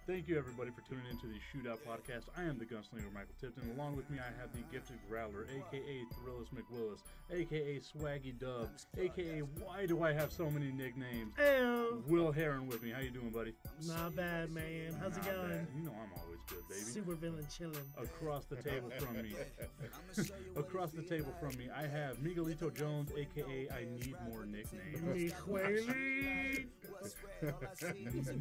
Thank you, everybody, for tuning into the Shootout Podcast. I am the Gunslinger, Michael Tipton. Along with me, I have the Gifted Growler, a.k.a. Thrillist McWillis, a.k.a. Swaggy Dub, a.k.a. Why Do I Have So Many Nicknames? Ew. Will Heren with me. How you doing, buddy? Not bad, man. How's it Not going? bad. You know I'm always good, baby. Super villain chilling. Across the table from me, I have Miguelito Jones, a.k.a. I Need More Nicknames.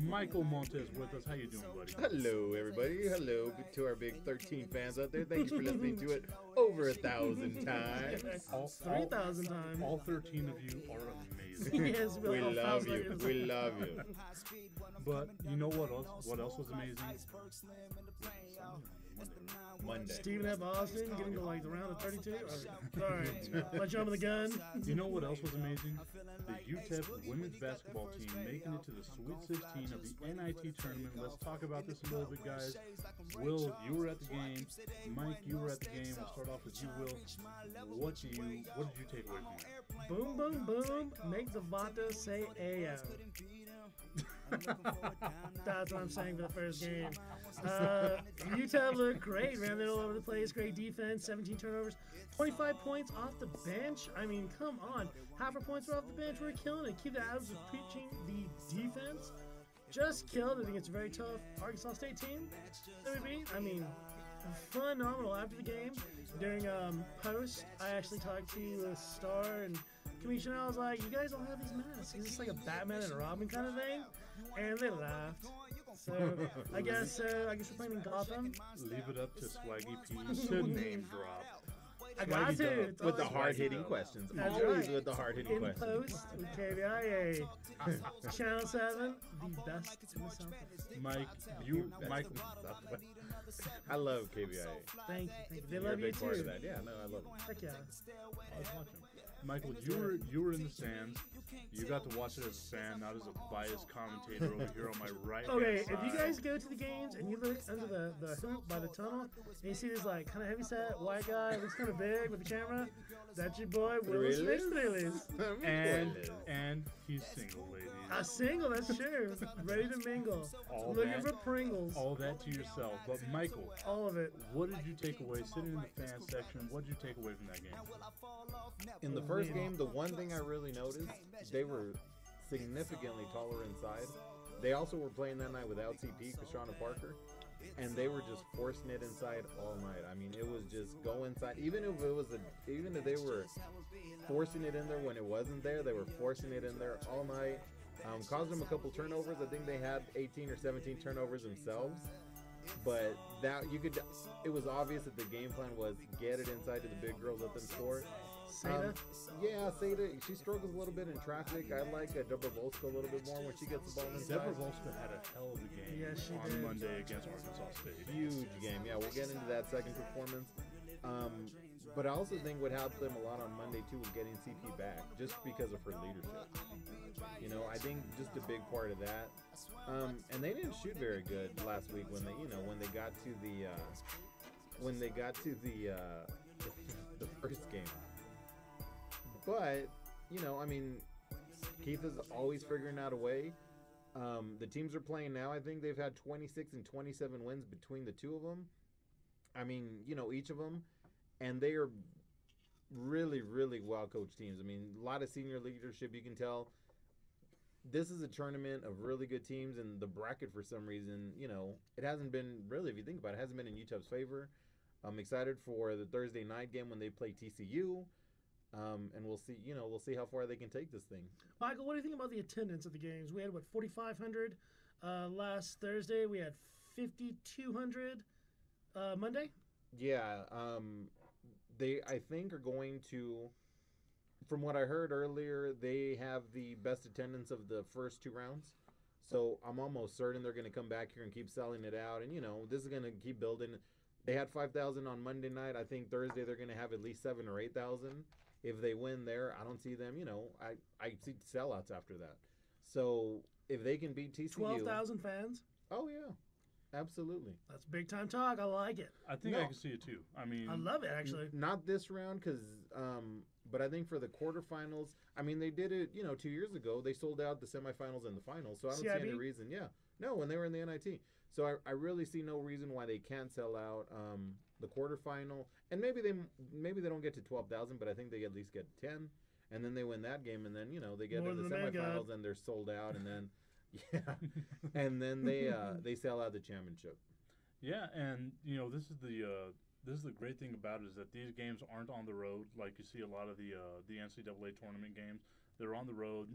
Michael Montes with us. How you doing, buddy? Hello, everybody. Hello to our big 13 fans out there. Thank you for listening to it over 1,000 times. 3,000 times. All 13 of you are amazing. Yes, We love you. We love you. But you know what else? What else was amazing? Monday. Stephen F. Austin getting to like the round of 32. Alright, let you the gun. You know what else was amazing? The UTEP women's basketball team making it to the Sweet 16 of the NIT tournament. Let's talk about this a little bit, guys. Will, you were at the game. Mike, you were at the game. We'll start off with you, Will. What did you take away from that? Boom, boom, boom. Make the Vato say Ayo. That's what I'm saying for the first game. UTEP looked great, man. They're all over the place. Great defense, 17 turnovers, 25 points off the bench. I mean, come on. Half our points were off the bench. We're killing it. Keep the Adams of preaching the defense. Just killed it. I think it's a very tough Arkansas State team that we beat. I mean, phenomenal. After the game, during post, I actually talked to the Star and Commissioner. I was like, you guys don't have these masks. Is this like a Batman and a Robin kind of thing? And they laughed. So I guess we're playing in Gotham. Leave it up to Swaggy P to name drop. I got to. With the hard-hitting questions. That's Always right. with the hard-hitting In questions. post with KBIA. Channel 7, the best in the South. Mike, I love KBIA. Thank you. They You're love a you big part too. of that. Yeah, no, I love it. Heck yeah. I was watching. Michael, you were in the stands. You got to watch it as a fan, not as a biased commentator over here on my right. Okay, if you guys go to the games and you look under the hoop by the tunnel and you see this like kind of heavyset white guy, looks kind of big with the camera, that's your boy Will Smith. And he's single, ladies. A single, that's true. Ready to mingle. All Looking that- for Pringles. All that to yourself. But Michael, All of it. what did you take away sitting in the fan section? What did you take away from that game? In the first game, the one thing I really noticed, they were significantly taller inside. They also were playing that night without CP, Kashana Parker, and they were just forcing it inside all night. I mean, it was just go inside. Even if they were forcing it in there when it wasn't there, they were forcing it in there all night. Caused them a couple turnovers. I think they had 18 or 17 turnovers themselves. But it was obvious that the game plan was get it inside to the big girls, let them score. Seda? Yeah, Seda, she struggles a little bit in traffic. I like Deborah Volska a little bit more when she gets the ball inside. Deborah Volska had a hell of a game Yes, she on did. Monday against Arkansas State. Huge game. Yeah, we'll get into that second performance. But I also think what helped them a lot on Monday too was getting CP back, just because of her leadership. You know, I think just a big part of that. And they didn't shoot very good last week when they got to the first game. But I mean, Keith is always figuring out a way. The teams are playing now. I think they've had 26 and 27 wins between the two of them. I mean, each of them. And they are really, really well-coached teams. I mean, a lot of senior leadership, you can tell. This is a tournament of really good teams, and the bracket, for some reason, it hasn't been, really, if you think about it, hasn't been in UTEP's favor. I'm excited for the Thursday night game when they play TCU. And we'll see how far they can take this thing. Michael, what do you think about the attendance at the games? We had, 4,500 last Thursday. We had 5,200 Monday. Yeah, they, I think, are going to, from what I heard earlier, they have the best attendance of the first two rounds. So I'm almost certain they're going to come back here and keep selling it out. And, this is going to keep building. They had 5,000 on Monday night. I think Thursday they're going to have at least 7,000 or 8,000. If they win there, I don't see them, I see sellouts after that. So if they can beat TCU. 12,000 fans? Oh, yeah. Absolutely. That's big time talk. I like it. I think I can see it too. I mean, I love it, actually. Not this round, but I think for the quarterfinals, I mean, they did it, 2 years ago. They sold out the semifinals and the finals, so I don't see any reason. Yeah, No, when they were in the NIT. So I really see no reason why they can't sell out the quarterfinal. And maybe they don't get to 12,000, but I think they at least get 10. And then they win that game, and then they get More to the than the man semifinals, got. and they're sold out, and then and then they sell out the championship. Yeah, and this is the great thing about it is that these games aren't on the road like you see a lot of the NCAA tournament games. They're on the road.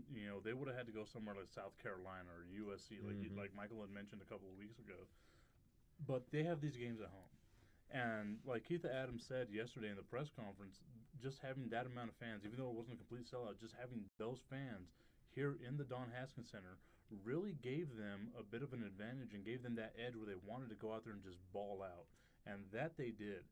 They would have had to go somewhere like South Carolina or USC, like Michael had mentioned a couple of weeks ago. But they have these games at home, and like Keith Adams said yesterday in the press conference, just having that amount of fans, even though it wasn't a complete sellout, just having those fans here in the Don Haskins Center really gave them a bit of an advantage and gave them that edge where they wanted to go out there and just ball out. And that they did.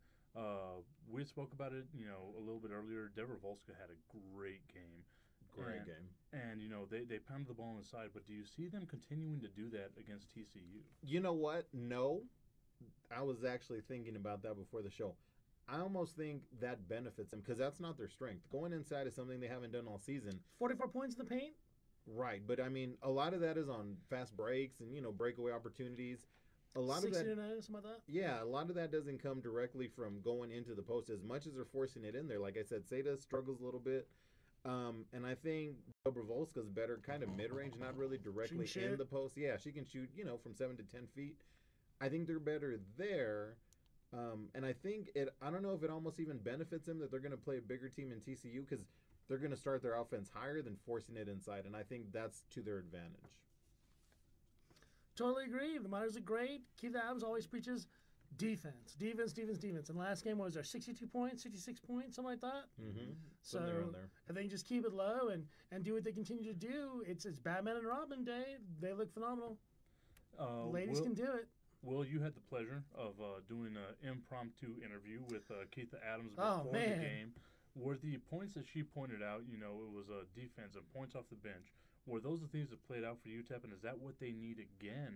We spoke about it, a little bit earlier. Dobrovolska had a great game. Great game. And, they pounded the ball on the side. But do you see them continuing to do that against TCU? You know what? No. I was actually thinking about that before the show. I almost think that benefits them because that's not their strength. Going inside is something they haven't done all season. 44 points in the paint? Right. But, I mean, a lot of that is on fast breaks and, breakaway opportunities. A lot of that, 69, something like that? yeah, a lot of that doesn't come directly from going into the post as much as they're forcing it in there. Like I said, Seda struggles a little bit. And I think Dobrovolska's better kind of mid-range, not really directly in the post. Yeah, she can shoot, from 7 to 10 feet. I think they're better there. And I think I don't know if it almost even benefits them that they're going to play a bigger team in TCU because they're going to start their offense higher than forcing it inside. And I think that's to their advantage. Totally agree. The Miners are great. Keith Adams always preaches defense. And last game was there 62 points, 66 points, something like that. Mm-hmm. So if they just keep it low and do what they continue to do, it's Batman and Robin day. They look phenomenal. The ladies can do it. Will, you had the pleasure of doing an impromptu interview with Keith Adams before the game. Were the points that she pointed out, it was defense and points off the bench, were those the things that played out for UTEP, and is that what they need again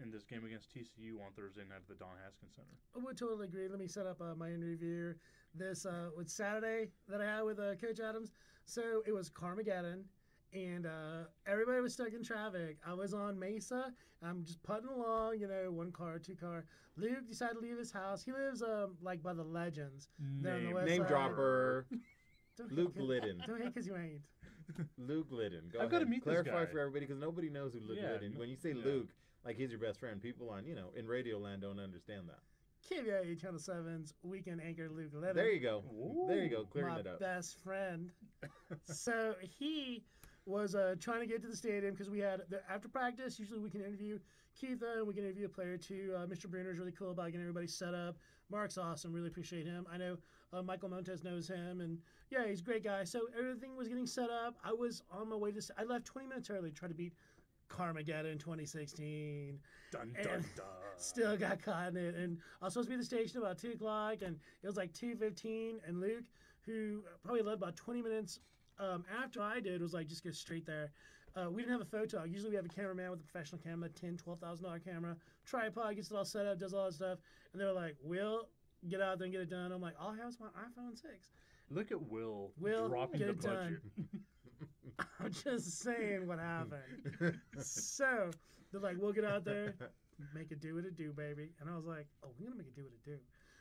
in this game against TCU on Thursday night at the Don Haskins Center? I would totally agree. Let me set up my interview. This was Saturday that I had with Coach Adams. So it was Carmageddon, and everybody was stuck in traffic. I was on Mesa. I'm just putting along, one car, two car. Luke decided to leave his house. He lives like by the Legends. There on the west Name side. dropper. Luke Glidden. Don't hate because you ain't. Luke Glidden. I've got to meet Clarify this guy for everybody because nobody knows who Luke Glidden. When you say Luke, like he's your best friend, people on in Radio Land don't understand that. KVIA Channel 7's weekend anchor Luke Glidden. There you go. Ooh. There you go. Clearing it up. My best friend. So he was trying to get to the stadium because we had after practice. Usually we can interview Keith and we can interview a player too. Mr. Bruner's really cool about getting everybody set up. Mark's awesome. Really appreciate him. I know Michael Montes knows him, and yeah, he's a great guy. So everything was getting set up. I was on my way to. I left 20 minutes early to try to beat Carmageddon 2016. Dun dun dun. Still got caught in it, and I was supposed to be at the station about 2 o'clock, and it was like 2:15. And Luke, who probably led about 20 minutes after I did, was like, just go straight there. We didn't have a photo. Usually we have a cameraman with a professional camera, $10,000-$12,000 camera, tripod, gets it all set up, does all that stuff. And they were like, Will, get out there and get it done. I'm like, all I have is my iPhone 6. Look at Will dropping get the it budget. done. I'm just saying what happened. So they're like, we'll get out there, make it do what it do, baby. And I was like, oh, we're going to make it do what it do.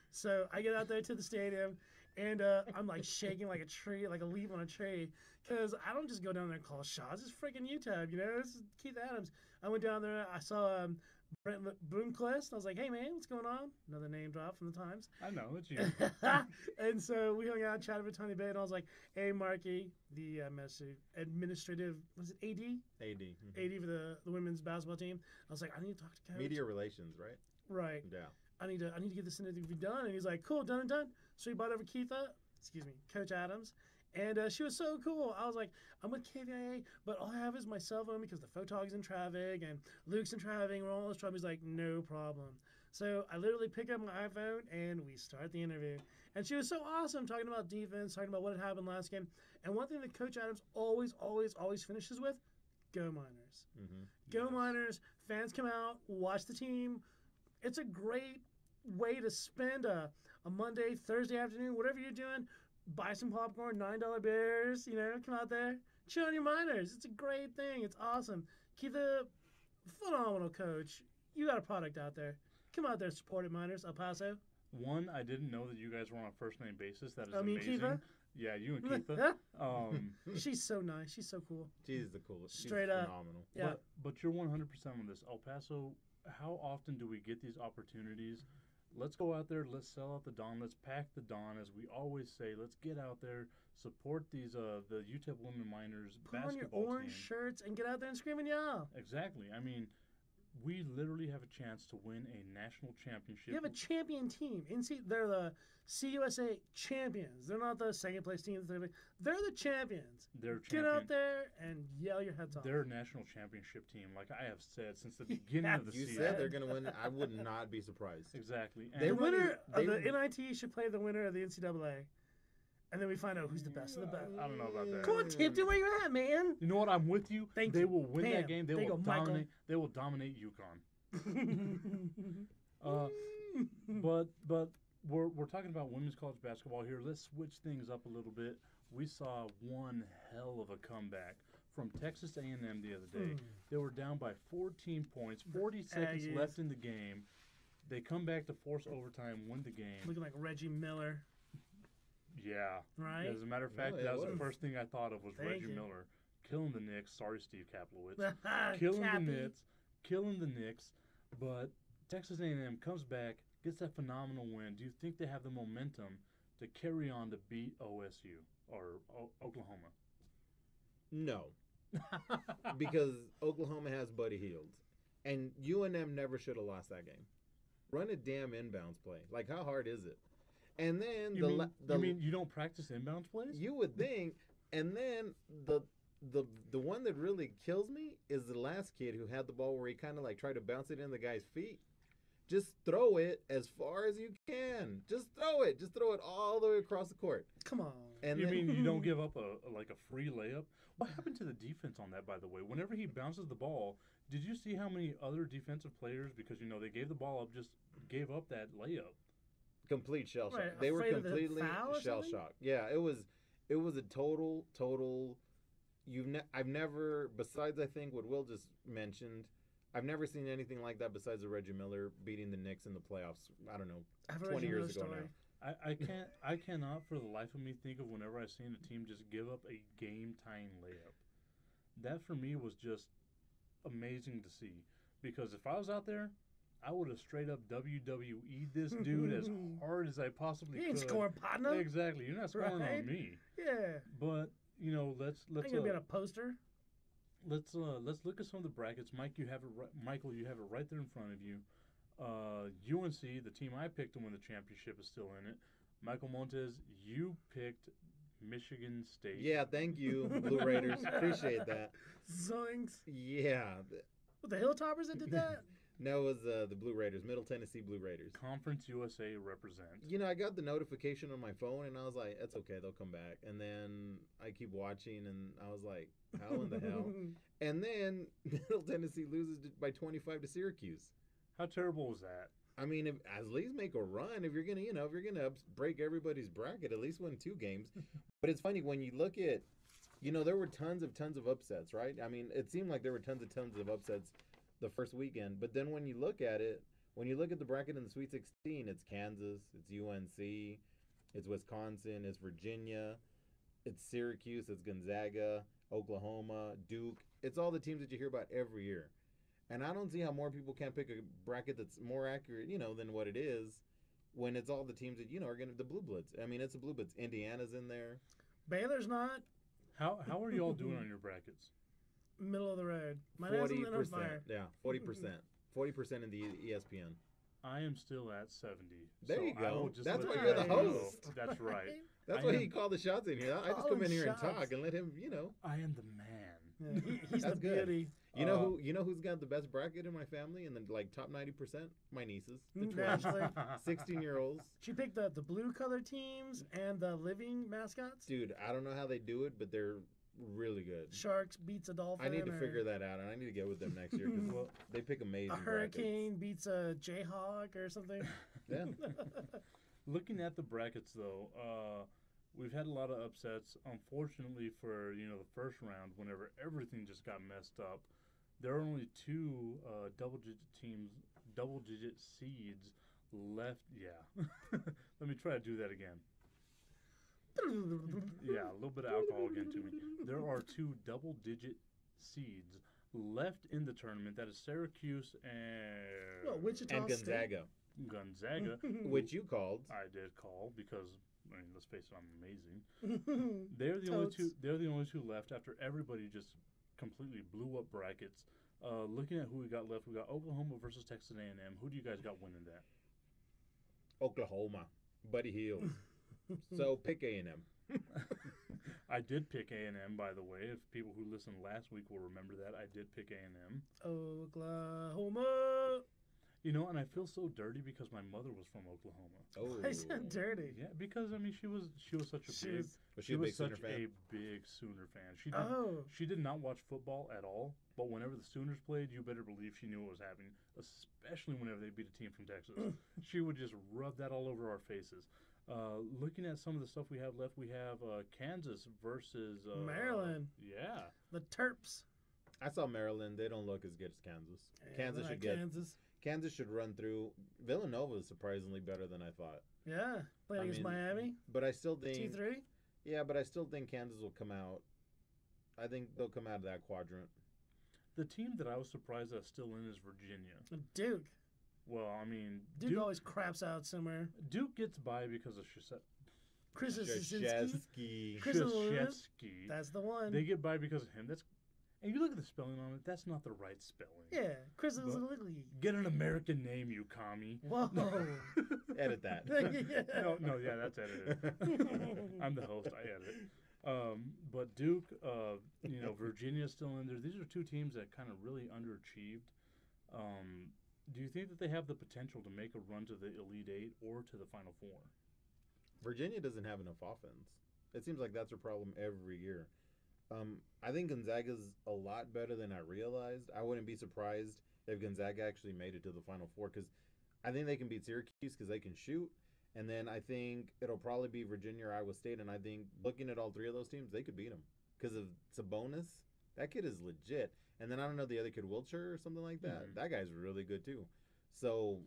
So I get out there to the stadium, and I'm like shaking like a tree, like a leaf on a tree, because I don't just go down there and call shots. It's freaking UTEP, This is Keith Adams. I went down there. I saw Brent Bloomquist. I was like, hey, man, what's going on? Another name drop from the Times. I know, it's you. And so we hung out, chatted for a tiny bit, and I was like, hey, Marky, the administrative, was it AD? AD. Mm-hmm. AD for the women's basketball team. I was like, I need to talk to Coach. Media relations, right? Right. Yeah. I need to get this interview done. And he's like, cool, done and done. So he brought over Coach Adams. And she was so cool. I was like, I'm with KVIA, but all I have is my cell phone because the photog's in traffic and Luke's in traffic. We're all in this trouble. He's like, no problem. So I literally pick up my iPhone and we start the interview. And she was so awesome talking about defense, talking about what had happened last game. And one thing that Coach Adams always finishes with, go Miners. Mm-hmm. Go Miners. Fans come out, watch the team. It's a great way to spend a Monday, Thursday afternoon, whatever you're doing. Buy some popcorn, $9 beers, come out there, chill on your Miners. It's a great thing. It's awesome. Keep the phenomenal coach. You got a product out there. Come out there, support it, Miners. El Paso. One, I didn't know that you guys were on a first name basis. That is Me and amazing. Kiva? Yeah, you and Keitha. She's so nice. She's so cool. She's the coolest. Straight She's up. phenomenal. Yeah. But you're 100% on this. El Paso, how often do we get these opportunities? Let's go out there. Let's sell out the Dawn. Let's pack the Dawn, as we always say. Let's get out there, support these the UTEP Women Miners Put on your basketball orange team. shirts and get out there and scream and yell. Exactly. I mean, we literally have a chance to win a national championship. You have a champion team. They're the CUSA champions. They're not the second place team. They're the champions. They're Get champion. out there and yell your heads off. They're a national championship team, like I have said since the beginning of the You season. said they're going to win. I would not be surprised. Exactly. And They The were- winner they of the were- NIT should play the winner of the NCAA. And then we find out who's the best of the best. I don't know about that. Come on, Tipton, where you at, man? You know what? I'm with you. Thank they you. will win Bam. that game. They There you will go, Michael. dominate. They will dominate UConn. But we're talking about women's college basketball here. Let's switch things up a little bit. We saw one hell of a comeback from Texas A&M the other day. They were down by 14 points, 40 seconds Aggies. left in the game. They come back to force overtime, win the game. Looking like Reggie Miller, Yeah. right? As a matter of fact, Really, that it was the was. first thing I thought of was Thank Reggie you. Miller killing the Knicks. Sorry, Steve Kaplowitz. killing Cappy. the Knicks, killing the Knicks. But Texas A&M comes back, gets that phenomenal win. Do you think they have the momentum to carry on to beat OSU or Oklahoma? No, because Oklahoma has Buddy Hield, and UNM never should have lost that game. Run a damn inbounds play. Like, how hard is it? And then You mean you don't practice inbounds plays? you would think, and then the one that really kills me is the last kid who had the ball where he kind of like tried to bounce it in the guy's feet. Just throw it as far as you can. Just throw it. Just throw it all the way across the court. Come on. And You then, mean you don't give up a free layup? What happened to the defense on that, by the way? Whenever he bounces the ball, did you see how many other defensive players, because they gave the ball up, just gave up that layup? complete shell shock. Right, They were afraid of the completely foul or shell something? shocked. Yeah, it was a total. I've never, besides I think what Will just mentioned, I've never seen anything like that besides the Reggie Miller beating the Knicks in the playoffs. I don't know, I have a 20 Reggie years Miller ago story. now. I cannot for the life of me think of whenever I've seen a team just give up a game-tying layup. That for me was just amazing to see, because if I was out there, I would have straight up WWE'd this dude as hard as I possibly He could. ain't scoring, partner. Exactly, you're not scoring Right? on me. Yeah. But let's I ain't gonna be on a poster. let's look at some of the brackets. Michael, you have it right there in front of you. UNC, the team I picked to win the championship, is still in it. Michael Montes, you picked Michigan State. Yeah, thank you, Blue Raiders. Appreciate that. Zoinks. Yeah. With the Hilltoppers that did that? No, it was the Blue Raiders, Middle Tennessee Blue Raiders. Conference USA represent. I got the notification on my phone, and I was like, "That's okay, they'll come back." And then I keep watching, and I was like, "How in the hell?" And then Middle Tennessee loses by 25 to Syracuse. How terrible was that? I mean, at least make a run. If you're gonna break everybody's bracket, at least win 2 games. But it's funny when you look at, there were tons of upsets, right? I mean, it seemed like there were tons of upsets the first weekend. But then when you look at it, when you look at the bracket in the Sweet 16, it's Kansas, it's UNC, it's Wisconsin, it's Virginia, it's Syracuse, it's Gonzaga, Oklahoma, Duke. It's all the teams that you hear about every year. And I don't see how more people can't pick a bracket that's more accurate, than what it is, when it's all the teams that, are going to the Blue Bloods. I mean, it's the Blue Bloods. Indiana's in there. Baylor's not. How are you all doing on your brackets? Middle of the road. My dad's on 40%. fire. Yeah, 40%. 40% in the ESPN. I am still at 70. There so you I go. will just That's let why you you're the know. host. That's right. That's I why am- he called the shots in here. I just come Calling in here and shots. talk and let him, I am the man. Yeah, he's the That's good. beauty. You know who's got the best bracket in my family and then top 90%? My nieces, the twins, Naturally. 16-year-olds. She picked the blue color teams and the living mascots. Dude, I don't know how they do it, but they're really good. Sharks beats a dolphin. I need to or figure that out, and I need to get with them next year because they pick amazing a brackets. hurricane beats a jayhawk or something. Yeah. Looking at the brackets, though, we've had a lot of upsets. Unfortunately for the first round, whenever everything just got messed up, there are only two double-digit seeds left. Yeah. Let me try to do that again. Yeah, a little bit of alcohol again to me. There are two double-digit seeds left in the tournament. That is Syracuse and Wichita And Gonzaga, Gonzaga. which you called. I did call because, I mean, let's face it, I'm amazing. They're the only two. They're the only two left after everybody just completely blew up brackets. Looking at who we got left, we got Oklahoma versus Texas A&M. Who do you guys got winning that? Oklahoma, Buddy Hield. So pick A&M. I did pick A&M, by the way. If people who listened last week will remember that, I did pick A&M. Oklahoma. You know, and I feel so dirty because my mother was from Oklahoma. Oh, I said dirty. Yeah, because I mean, she was such a big. Was she a big Sooner such fan? a big Sooner fan. She did not watch football at all. But whenever the Sooners played, you better believe she knew what was happening. Especially whenever they beat a team from Texas, she would just rub that all over our faces. Looking at some of the stuff we have left, we have Kansas versus Maryland. Yeah, The Terps. I saw Maryland. They don't look as good as Kansas. Kansas should get. Kansas should run through. Villanova is surprisingly better than I thought. Yeah, playing against Miami. But I still think 2-3. Yeah, but I still think Kansas will come out. I think they'll come out of that quadrant. the team that I was surprised that's still in is Virginia. Duke. Well, I mean, Duke always craps out somewhere. Duke gets by because of Krzyzewski. That's the one. They get by because of him. And you look at the spelling on it, that's not the right spelling. Yeah, Krzyzewski. Get an American name, you commie. Whoa. Edit that. Yeah, that's edited. I'm the host, I edit. But Duke, Virginia's still in there. These are two teams that kind of really underachieved. Do you think that they have the potential to make a run to the Elite Eight or to the Final Four? Virginia doesn't have enough offense. It seems like that's their problem every year. I think Gonzaga's a lot better than I realized. I wouldn't be surprised if Gonzaga actually made it to the Final Four because I think they can beat Syracuse because they can shoot. And then I think it'll probably be Virginia or Iowa State. And I think looking at all three of those teams, they could beat them because of Sabonis. That kid is legit. And then I don't know the other kid, Wiltshire or something like that. Mm-hmm. That guy's really good too. So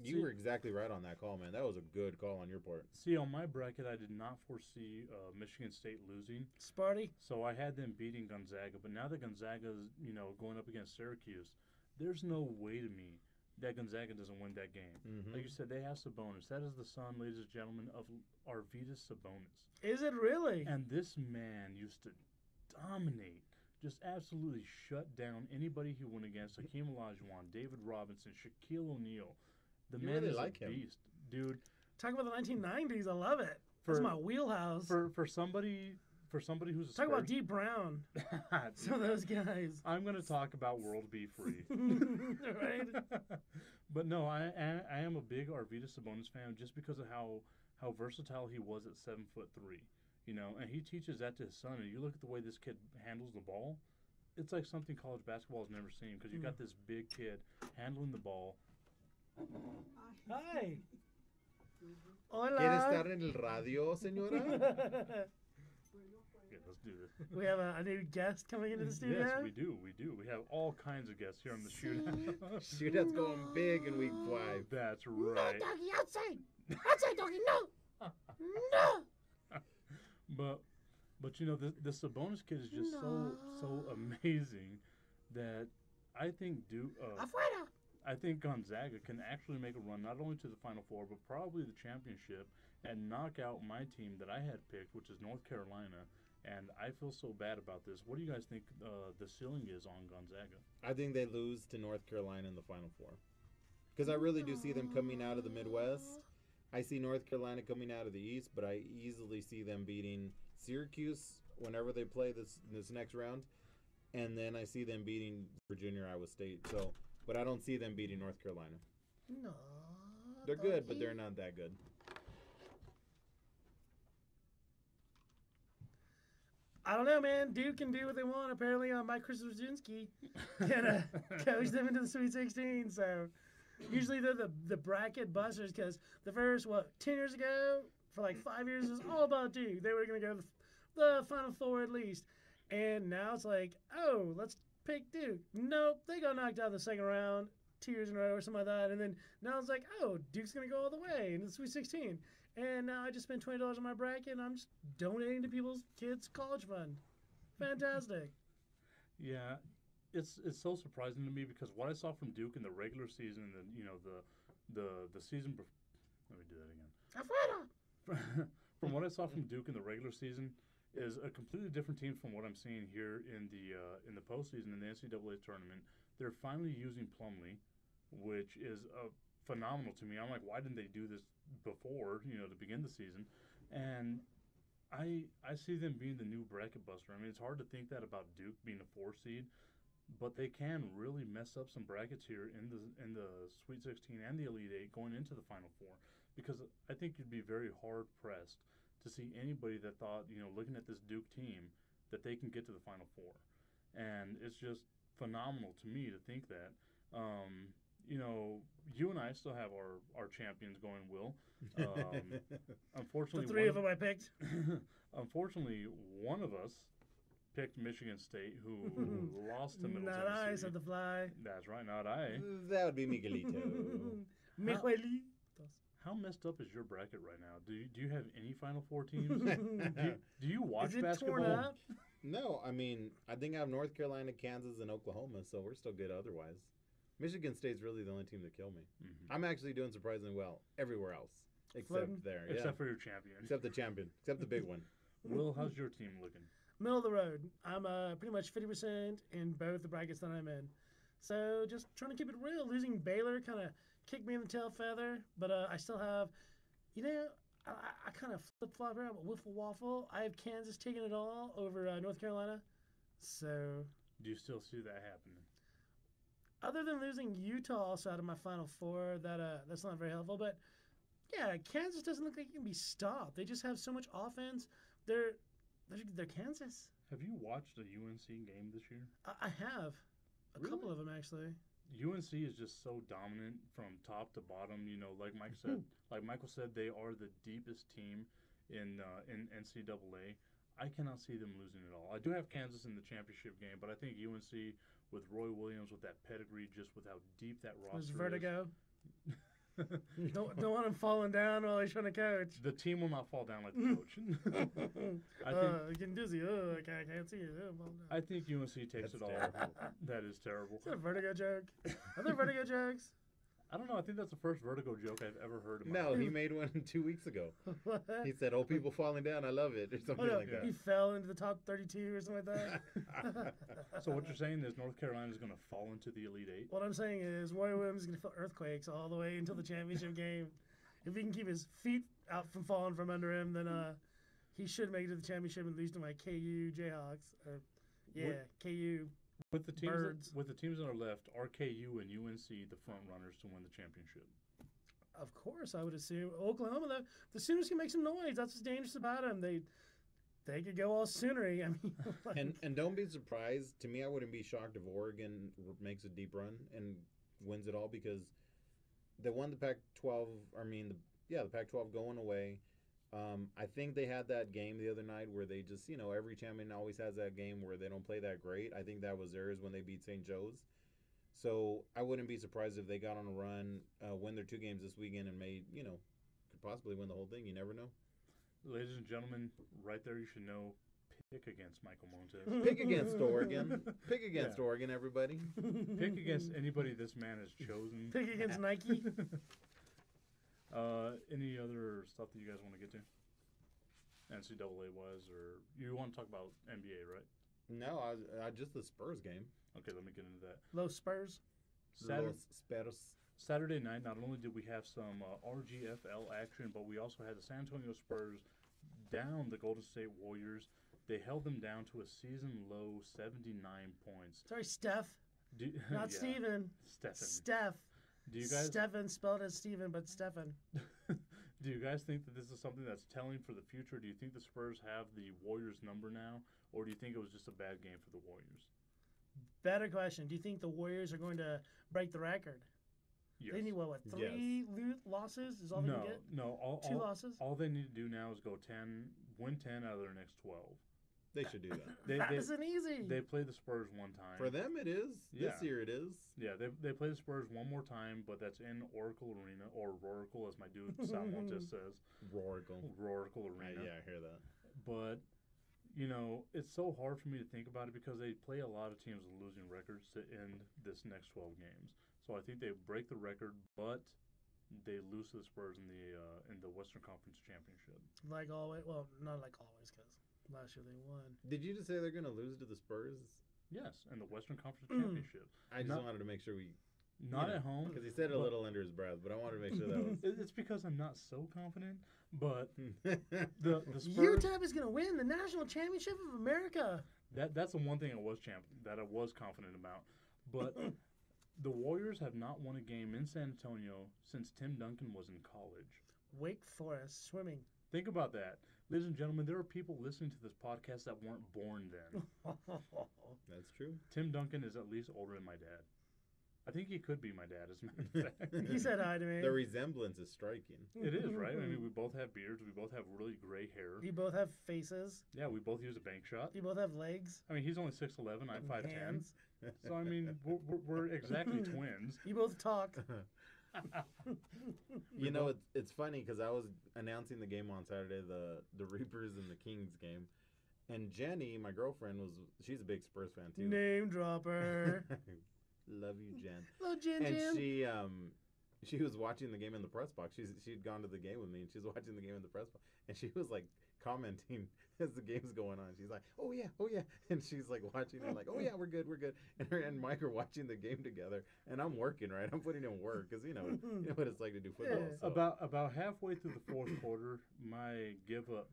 you were exactly right on that call, man. That was a good call on your part. See, on my bracket, I did not foresee Michigan State losing. Sparty. So I had them beating Gonzaga. But now that Gonzaga's, going up against Syracuse, there's no way to me that Gonzaga doesn't win that game. Mm-hmm. Like you said, they have Sabonis. That is the son, ladies and gentlemen, of Arvydas Sabonis. Is it really? And this man used to dominate. Just absolutely shut down anybody he went against. Hakeem Olajuwon, David Robinson, Shaquille O'Neal. The man really is like a beast, dude. Talk about the 1990s. I love it. That's my wheelhouse. For somebody who's a talk about Dee Brown. Some of those guys. I'm going to talk about World Be Free. Right. But no, I am a big Arvydas Sabonis fan just because of how versatile he was at 7'3". And he teaches that to his son. And you look at the way this kid handles the ball, it's like something college basketball has never seen because you got this big kid handling the ball. Hi. Hola. ¿Quiere estar en el radio, señora? Yeah, let's do this. We have a new guest coming into the studio. Yes, we do. We have all kinds of guests here on the shootout. Shootout's going big in week 5. That's right. No, doggy, outside. Outside, doggy, no. No. But the Sabonis kid is just so amazing that I think Afuera. I think Gonzaga can actually make a run not only to the Final Four but probably the championship and knock out my team that I had picked, which is North Carolina. And I feel so bad about this. What do you guys think the ceiling is on Gonzaga? I think they lose to North Carolina in the Final Four because I really do see them coming out of the Midwest. I see North Carolina coming out of the East, but I easily see them beating Syracuse whenever they play this next round, and then I see them beating Virginia or Iowa State. But I don't see them beating North Carolina. No. They're good, but they're not that good. I don't know, man. Duke can do what they want. Apparently, Mike Krzyzewski can coach them into the Sweet 16. So usually they're the bracket busters because the first, 10 years ago, for like 5 years, it was all about Duke. They were going to go to the Final Four at least. And now it's like, let's picked Duke. Nope, they got knocked out in the second round 2 years in a row or something like that. And then now it's like, oh, Duke's going to go all the way into the Sweet 16. And now I just spent $20 on my bracket, and I'm just donating to people's kids' college fund. Fantastic. Yeah, it's so surprising to me because what I saw from Duke in the regular season and the season. Let me do that again. From what I saw from Duke in the regular season is a completely different team from what I'm seeing here in the postseason in the NCAA tournament. They're finally using Plumlee, which is phenomenal to me. I'm like, why didn't they do this before, to begin the season? And I see them being the new bracket buster. I mean, it's hard to think that about Duke being a 4 seed, but they can really mess up some brackets here in the Sweet 16 and the Elite 8 going into the Final Four, because I think you'd be very hard pressed to see anybody that thought, looking at this Duke team, that they can get to the Final Four. And it's just phenomenal to me to think that. You and I still have our champions going, Will. Unfortunately, the three of them I picked. Unfortunately, one of us picked Michigan State, who lost to Middle Not Tennessee. I, said the fly. That's right, not I. That would be Miguelito. Miguelitos. How messed up is your bracket right now? Do you have any Final Four teams? do you watch Is it basketball? torn up? No, I mean, I think I have North Carolina, Kansas, and Oklahoma, so we're still good otherwise. Michigan State's really the only team that killed me. Mm-hmm. I'm actually doing surprisingly well everywhere else, except there. Except for your champion. Except the champion. Except the big one. Will, how's your team looking? Middle of the road. I'm pretty much 50% in both the brackets that I'm in. So just trying to keep it real. Losing Baylor kind of kicked me in the tail feather, but I still have, I kind of flip-flop around, but wiffle waffle. I have Kansas taking it all over North Carolina. So Do you still see that happening? other than losing Utah also out of my Final Four, that's not very helpful. But yeah, Kansas doesn't look like it can be stopped. They just have so much offense. They're Kansas. Have you watched a UNC game this year? I have a Really? couple of them actually. UNC is just so dominant from top to bottom. Like Mike said, like Michael said, they are the deepest team in NCAA. I cannot see them losing it all. I do have Kansas in the championship game, but I think UNC with Roy Williams, with that pedigree, just with how deep that roster There's is. vertigo. don't want him falling down while he's trying to coach. The team will not fall down like the coach. I think getting dizzy. Oh, I can't see it. Oh, well, no. I think UNC takes That's it all. terrible. That is terrible. Is that a vertigo joke? Are there vertigo jokes? I don't know. I think that's the first vertigo joke I've ever heard in my No, life. he made one 2 weeks ago. What? He said, "Oh, people falling down, I love it," or Oh, something no, like that. he fell into the top 32 or something like that. So what you're saying is North Carolina is going to fall into the Elite Eight? What I'm saying is Roy Williams is going to feel earthquakes all the way until the championship game. If he can keep his feet out from falling from under him, then he should make it to the championship and lose to my KU Jayhawks. KU. With the teams Birds. with the teams that are left, are KU and UNC the front runners to win the championship? Of course, I would assume Oklahoma. Though, the Sooners can make some noise. That's what's dangerous about them. They could go all Soonery. I mean, like, And don't be surprised. To me, I wouldn't be shocked if Oregon makes a deep run and wins it all, because they won the Pac-12. The Pac-12 going away. I think they had that game the other night where they just, every champion always has that game where they don't play that great. I think that was theirs when they beat St. Joe's. So I wouldn't be surprised if they got on a run, win their 2 games this weekend, and could possibly win the whole thing. You never know. Ladies and gentlemen, right there you should know, pick against Michael Montes. Pick against Oregon. Pick against Oregon, everybody. Pick against anybody this man has chosen. pick against Nike. Any other stuff that you guys want to get to? NCAA was, or you want to talk about NBA, right? No, I just the Spurs game. Okay, let me get into that. Los Spurs. Los Spurs. Saturday night, not only did we have some RGFL action, but we also had the San Antonio Spurs down the Golden State Warriors. They held them down to a season-low 79 points. Sorry, Steph. Not Yeah, Steven. Stephen. Steph. Do you guys Stephen spelled as Steven, but Stephen. do you guys think that this is something that's telling for the future? Do you think the Spurs have the Warriors number now, or do you think it was just a bad game for the Warriors? Better question. Do you think the Warriors are going to break the record? Yes. They need what? 3 losses is all they can get? No. 2 losses? All they need to do now is win 10 out of their next 12. They should do that. That isn't easy. They played the Spurs one time. For them, it is. Yeah. This year, it is. Yeah, they play the Spurs one more time, but that's in Oracle Arena, or Roracle, as my dude Sal Montes says. Roracle Arena. Yeah, I hear that. But, you know, it's so hard for me to think about it because they play a lot of teams with losing records to end this next 12 games. So I think they break the record, but they lose to the Spurs in the Western Conference Championship. Like always. Well, not like always, because last year they won. Did you just say they're going to lose to the Spurs? Yes, in the Western Conference Championship. I just wanted to make sure we... Not at home. Because he said it a little under his breath, but I wanted to make sure that was... It's because I'm not so confident, but the Spurs... UTEP is going to win the National Championship of America. That's the one thing I was confident about. But the Warriors have not won a game in San Antonio since Tim Duncan was in college. Wake Forest, swimming. Think about that. Ladies and gentlemen, there are people listening to this podcast that weren't born then. That's true. Tim Duncan is at least older than my dad. I think he could be my dad, as a matter of fact. He said hi to me. The resemblance is striking. It is, right? I mean, we both have beards. We both have really gray hair. You both have faces. Yeah, we both use a bank shot. You both have legs. I mean, he's only 6'11", I'm 5'10". Hands. So, I mean, we're exactly twins. You both talk. You know, it's funny because I was announcing the game on Saturday, the Reapers and the Kings game. And Jenny, my girlfriend, she's a big Spurs fan, too. Name dropper. Love you, Jen. Hello, Jen. And she was watching the game in the press box. She'd gone to the game with me, and she was watching the game in the press box. And she was, like, commenting as the game's going on. She's like, oh, yeah. And she's, like, watching and like, oh, yeah, we're good. And her and Mike are watching the game together. And I'm working, right? I'm putting in work because, you know what it's like to do football. Yeah. So. About halfway through the fourth quarter, my give-up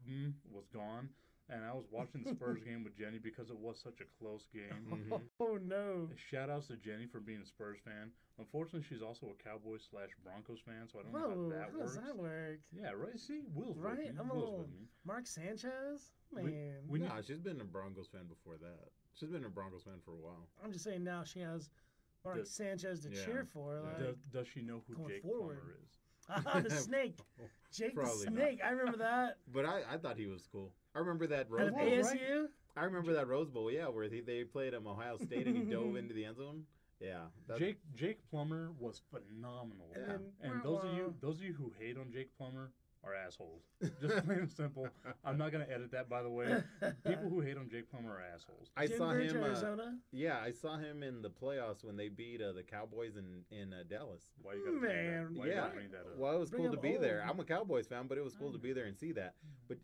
was gone. And I was watching the Spurs game with Jenny because it was such a close game. Mm-hmm. Oh, no. Shout outs to Jenny for being a Spurs fan. Unfortunately, she's also a Cowboys/Broncos fan, so I don't know how that how works. does that work? Yeah, right? See? Will's Right? with me. I'm a Will's little with me. Mark Sanchez? Man. Nah, she's been a Broncos fan before that. She's been a Broncos fan for a while. I'm just saying now she has Mark Sanchez to cheer for. Like, does she know who Jake forward. Plummer is? The snake. Jake Probably the snake. I remember that. But I thought he was cool. I remember that Rose At Bowl. ASU? I remember that Rose Bowl, yeah, where they played Ohio State and he dove into the end zone. Yeah. Jake Plummer was phenomenal. Yeah. And those of you who hate on Jake Plummer are assholes. Just plain and simple. I'm not gonna edit that, by the way. People who hate on Jake Plummer are assholes. I saw him. Arizona? Yeah, I saw him in the playoffs when they beat the Cowboys in Dallas. Why you gotta bring that? Why you gotta bring that up? Well, it was Bring cool to him be there. over. I'm a Cowboys fan, but it was cool to be there and see that. But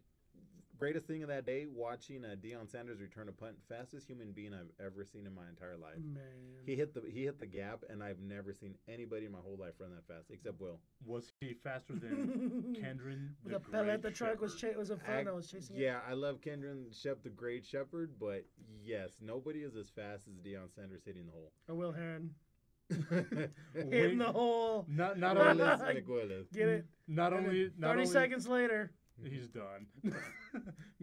greatest thing of that day, watching Deion Sanders return a punt, fastest human being I've ever seen in my entire life. Man. He hit the gap, and I've never seen anybody in my whole life run that fast, except Will. Was he faster than Kendron? The pellet the truck was a fun. I was chasing Yeah, I love Kendron Shep, the great shepherd, but yes, nobody is as fast as Deion Sanders hitting the hole. Or Will Heren. Hitting the hole. Not Migueles. Get it? Not only 30 seconds later. He's done.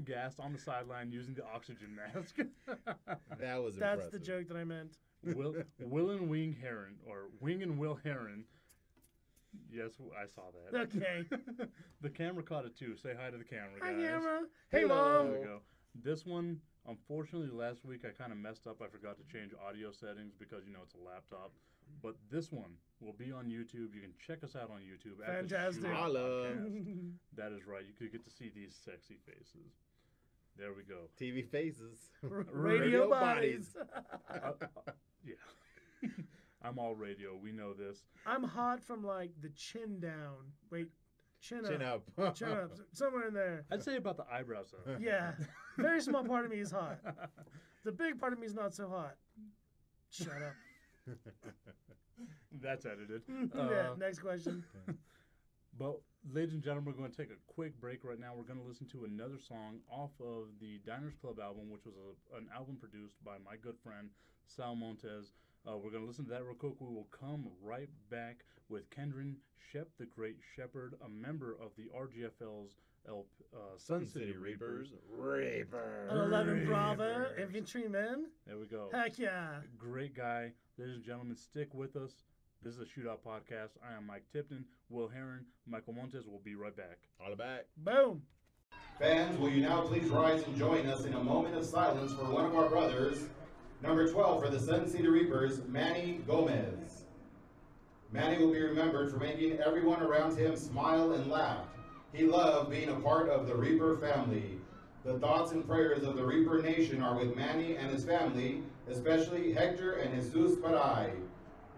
Gassed on the sideline using the oxygen mask. That was That's impressive. the joke that I meant. Will and Wing Heren, or Wing and Will Heren. Yes, I saw that. Okay. The camera caught it too. Say hi to the camera, guys. Hi, camera. Hey, Hello. Mom. There we go. This one, unfortunately, last week I kind of messed up. I forgot to change audio settings because, it's a laptop. But this one will be on YouTube. You can check us out on YouTube. at the Fantastic. Shootout Holla. Podcast. That is right. You could get to see these sexy faces. There we go. TV faces. Radio bodies. Yeah. I'm all radio. We know this. I'm hot from like the chin down. Wait, chin up. Up. Chin up. Somewhere in there. I'd say about the eyebrows, though. Yeah. Very small part of me is hot. The big part of me is not so hot. Shut up. That's edited. Yeah, next question. But, ladies and gentlemen, we're going to take a quick break right now. We're going to listen to another song off of the Diners Club album, which was an album produced by my good friend, Sal Montes. We're going to listen to that real quick. We will come right back with Kendron Shep, the Great Shepherd, a member of the RGFL's Sun City Reapers. An 11 Bravo infantryman. There we go. Heck yeah. Great guy. Ladies and gentlemen, stick with us. This is a Shootout Podcast. I am Mike Tipton. Will Heren, Michael Montes. We'll be right back. All back. Boom. Fans, will you now please rise and join us in a moment of silence for one of our brothers, number 12 for the Sun City Reapers, Manny Gomez. Manny will be remembered for making everyone around him smile and laugh. He loved being a part of the Reaper family. The thoughts and prayers of the Reaper Nation are with Manny and his family, especially Hector and Jesus Paray.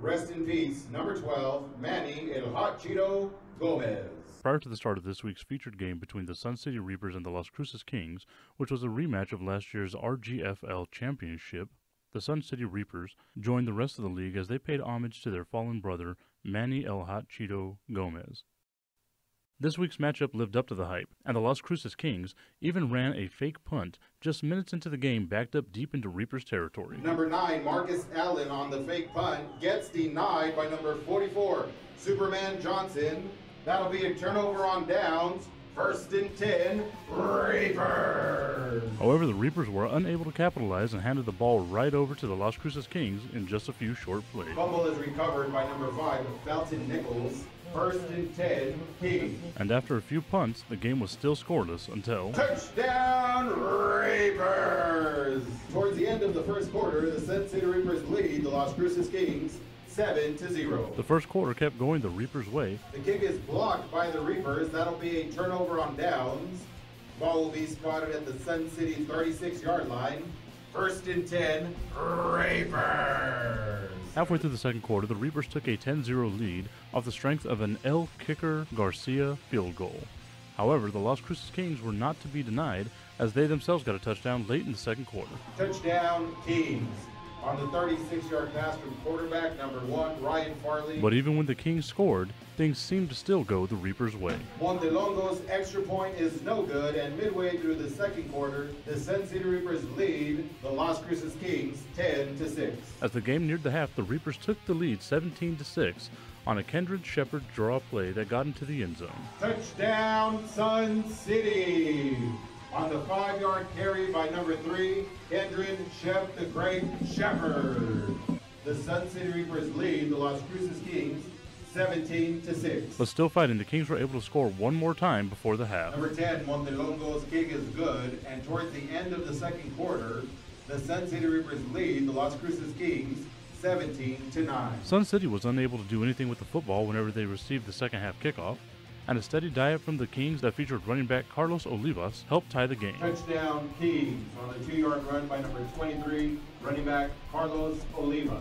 Rest in peace, number 12, Manny El Hot Cheeto Gomez. Prior to the start of this week's featured game between the Sun City Reapers and the Las Cruces Kings, which was a rematch of last year's RGFL Championship, the Sun City Reapers joined the rest of the league as they paid homage to their fallen brother, Manny El Hot Cheeto Gomez. This week's matchup lived up to the hype, and the Las Cruces Kings even ran a fake punt just minutes into the game backed up deep into Reapers territory. Number 9, Marcus Allen on the fake punt gets denied by number 44, Superman Johnson. That'll be a turnover on downs. 1st and 10, Reapers! However, the Reapers were unable to capitalize and handed the ball right over to the Las Cruces Kings in just a few short plays. Fumble is recovered by number 5, Felton Nichols. 1st and 10, Kings. And after a few punts, the game was still scoreless until... Touchdown, Reapers! Towards the end of the first quarter, the Sun City Reapers lead the Las Cruces Kings 7-0. The first quarter kept going the Reapers' way. The kick is blocked by the Reapers. That'll be a turnover on downs. Ball will be spotted at the Sun City 36-yard line. 1st and 10, Reapers! Halfway through the second quarter, the Reapers took a 10-0 lead off the strength of an El Kicker Garcia field goal. However, the Las Cruces Kings were not to be denied as they themselves got a touchdown late in the second quarter. Touchdown, Kings. On the 36-yard pass from quarterback number 1, Ryan Farley. But even when the Kings scored, things seemed to still go the Reapers' way. Montelongo's extra point is no good, and midway through the second quarter, the Sun City Reapers lead the Las Cruces Kings 10-6. As the game neared the half, the Reapers took the lead 17-6 on a Kendrick Shepard draw play that got into the end zone. Touchdown, Sun City! On the 5-yard carry by number 3, Kendrick Shep the Great Shepherd. The Sun City Reapers lead the Las Cruces Kings 17-6. But still fighting, the Kings were able to score one more time before the half. Number 10, Montelongo's kick is good, and towards the end of the second quarter, the Sun City Reapers lead the Las Cruces Kings 17-9. Sun City was unable to do anything with the football whenever they received the second half kickoff, and a steady dive from the Kings that featured running back Carlos Olivas helped tie the game. Touchdown Kings on the 2-yard run by number 23, running back Carlos Olivas.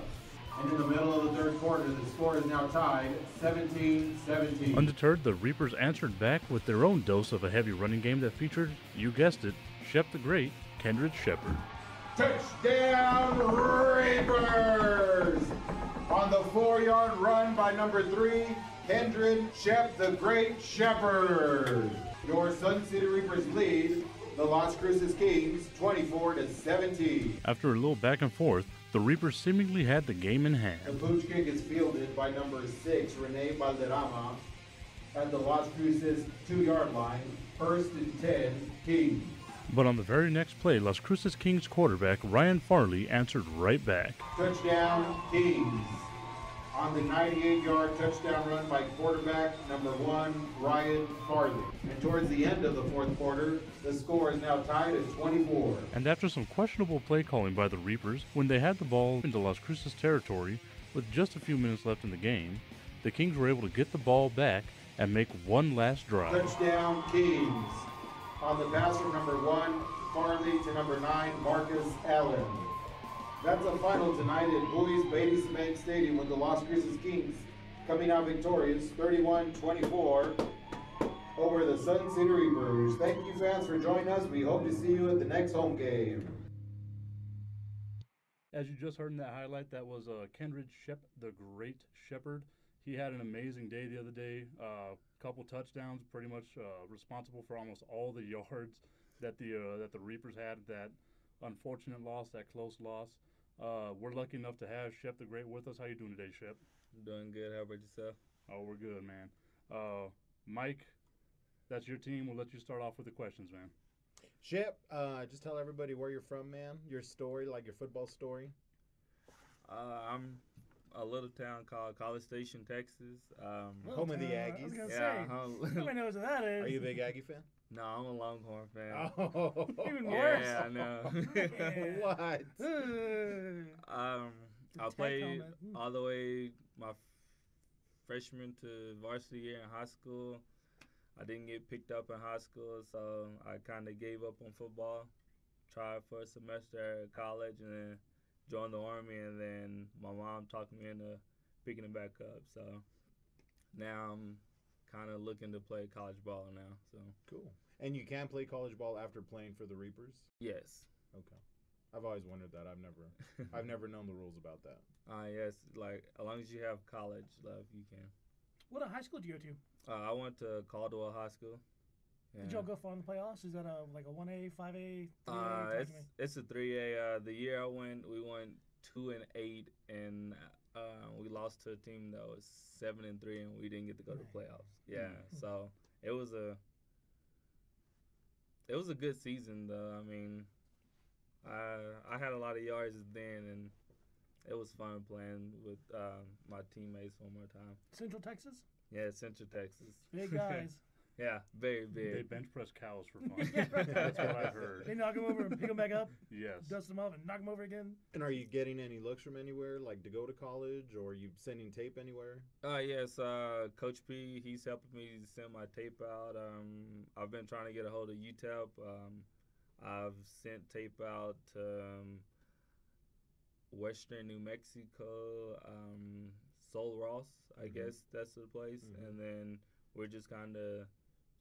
And in the middle of the third quarter, the score is now tied 17-17. Undeterred, the Reapers answered back with their own dose of a heavy running game that featured, you guessed it, Shep the Great, Kendrick Shepard. Touchdown Reapers! On the 4-yard run by number 3, Kendrick Shep the Great Shepherd. Your Sun City Reapers lead the Las Cruces Kings 24-17. After a little back and forth, the Reapers seemingly had the game in hand. The pooch kick is fielded by number 6, Rene Valderrama, at the Las Cruces 2-yard line. 1st and 10, Kings. But on the very next play, Las Cruces Kings quarterback Ryan Farley answered right back. Touchdown, Kings. On the 98-yard touchdown run by quarterback number 1, Ryan Farley. And towards the end of the fourth quarter, the score is now tied at 24. And after some questionable play calling by the Reapers, when they had the ball into Las Cruces territory with just a few minutes left in the game, the Kings were able to get the ball back and make one last drive. Touchdown, Kings. On the pass from number 1, Farley, to number 9, Marcus Allen. That's the final tonight at Bowie Beatty Cement Stadium with the Las Cruces Kings coming out victorious 31-24 over the Sun City Reapers. Thank you fans for joining us. We hope to see you at the next home game. As you just heard in that highlight, that was Kendrick Shep the Great Shepherd. He had an amazing day the other day. Couple touchdowns, pretty much responsible for almost all the yards that the Reapers had. That unfortunate loss, that close loss. We're lucky enough to have Shep the Great with us. How you doing today, Shep? Doing good. How about yourself? Oh, we're good, man. Mike, that's your team. We'll let you start off with the questions, man. Shep, just tell everybody where you're from, man. Your story, like your football story. I'm a little town called College Station, Texas. Home of the I was Aggies. gonna Yeah, say, nobody knows what that is. Are you a big Aggie fan? no, I'm a Longhorn fan. Oh, Even worse. Yeah, I know. what? I tech played helmet. all the way my freshman to varsity year in high school. I didn't get picked up in high school, so I kind of gave up on football. Tried for a semester at college and then joined the Army, and then my mom talked me into picking it back up. So now I'm kind of looking to play college ball now. So Cool. And you can play college ball after playing for the Reapers? yes, Okay. I've always wondered that. I've never known the rules about that. yes, like as long as you have college left, you can. What high school did you go to? I went to Caldwell High School. Yeah. Did y'all go far in the playoffs? Is that like a 1A, 5A, 3A? It's a 3A. The year I went, we went 2-8, and we lost to a team that was 7-3, and we didn't get to go to the playoffs. Yeah, so it was a good season though. I mean, I had a lot of yards then, and it was fun playing with my teammates one more time. Central Texas? Yeah, Central Texas. Big guys. Yeah, very They big. bench press cows for fun. That's what I've heard. They knock them over and pick them back up, Yes. dust them up, and knock them over again. And are you getting any looks from anywhere, like to go to college, or are you sending tape anywhere? Yes, Coach P, he's helping me send my tape out. I've been trying to get a hold of UTEP. I've sent tape out to Western New Mexico, Sol Ross, I guess that's the place. And then we're just kind of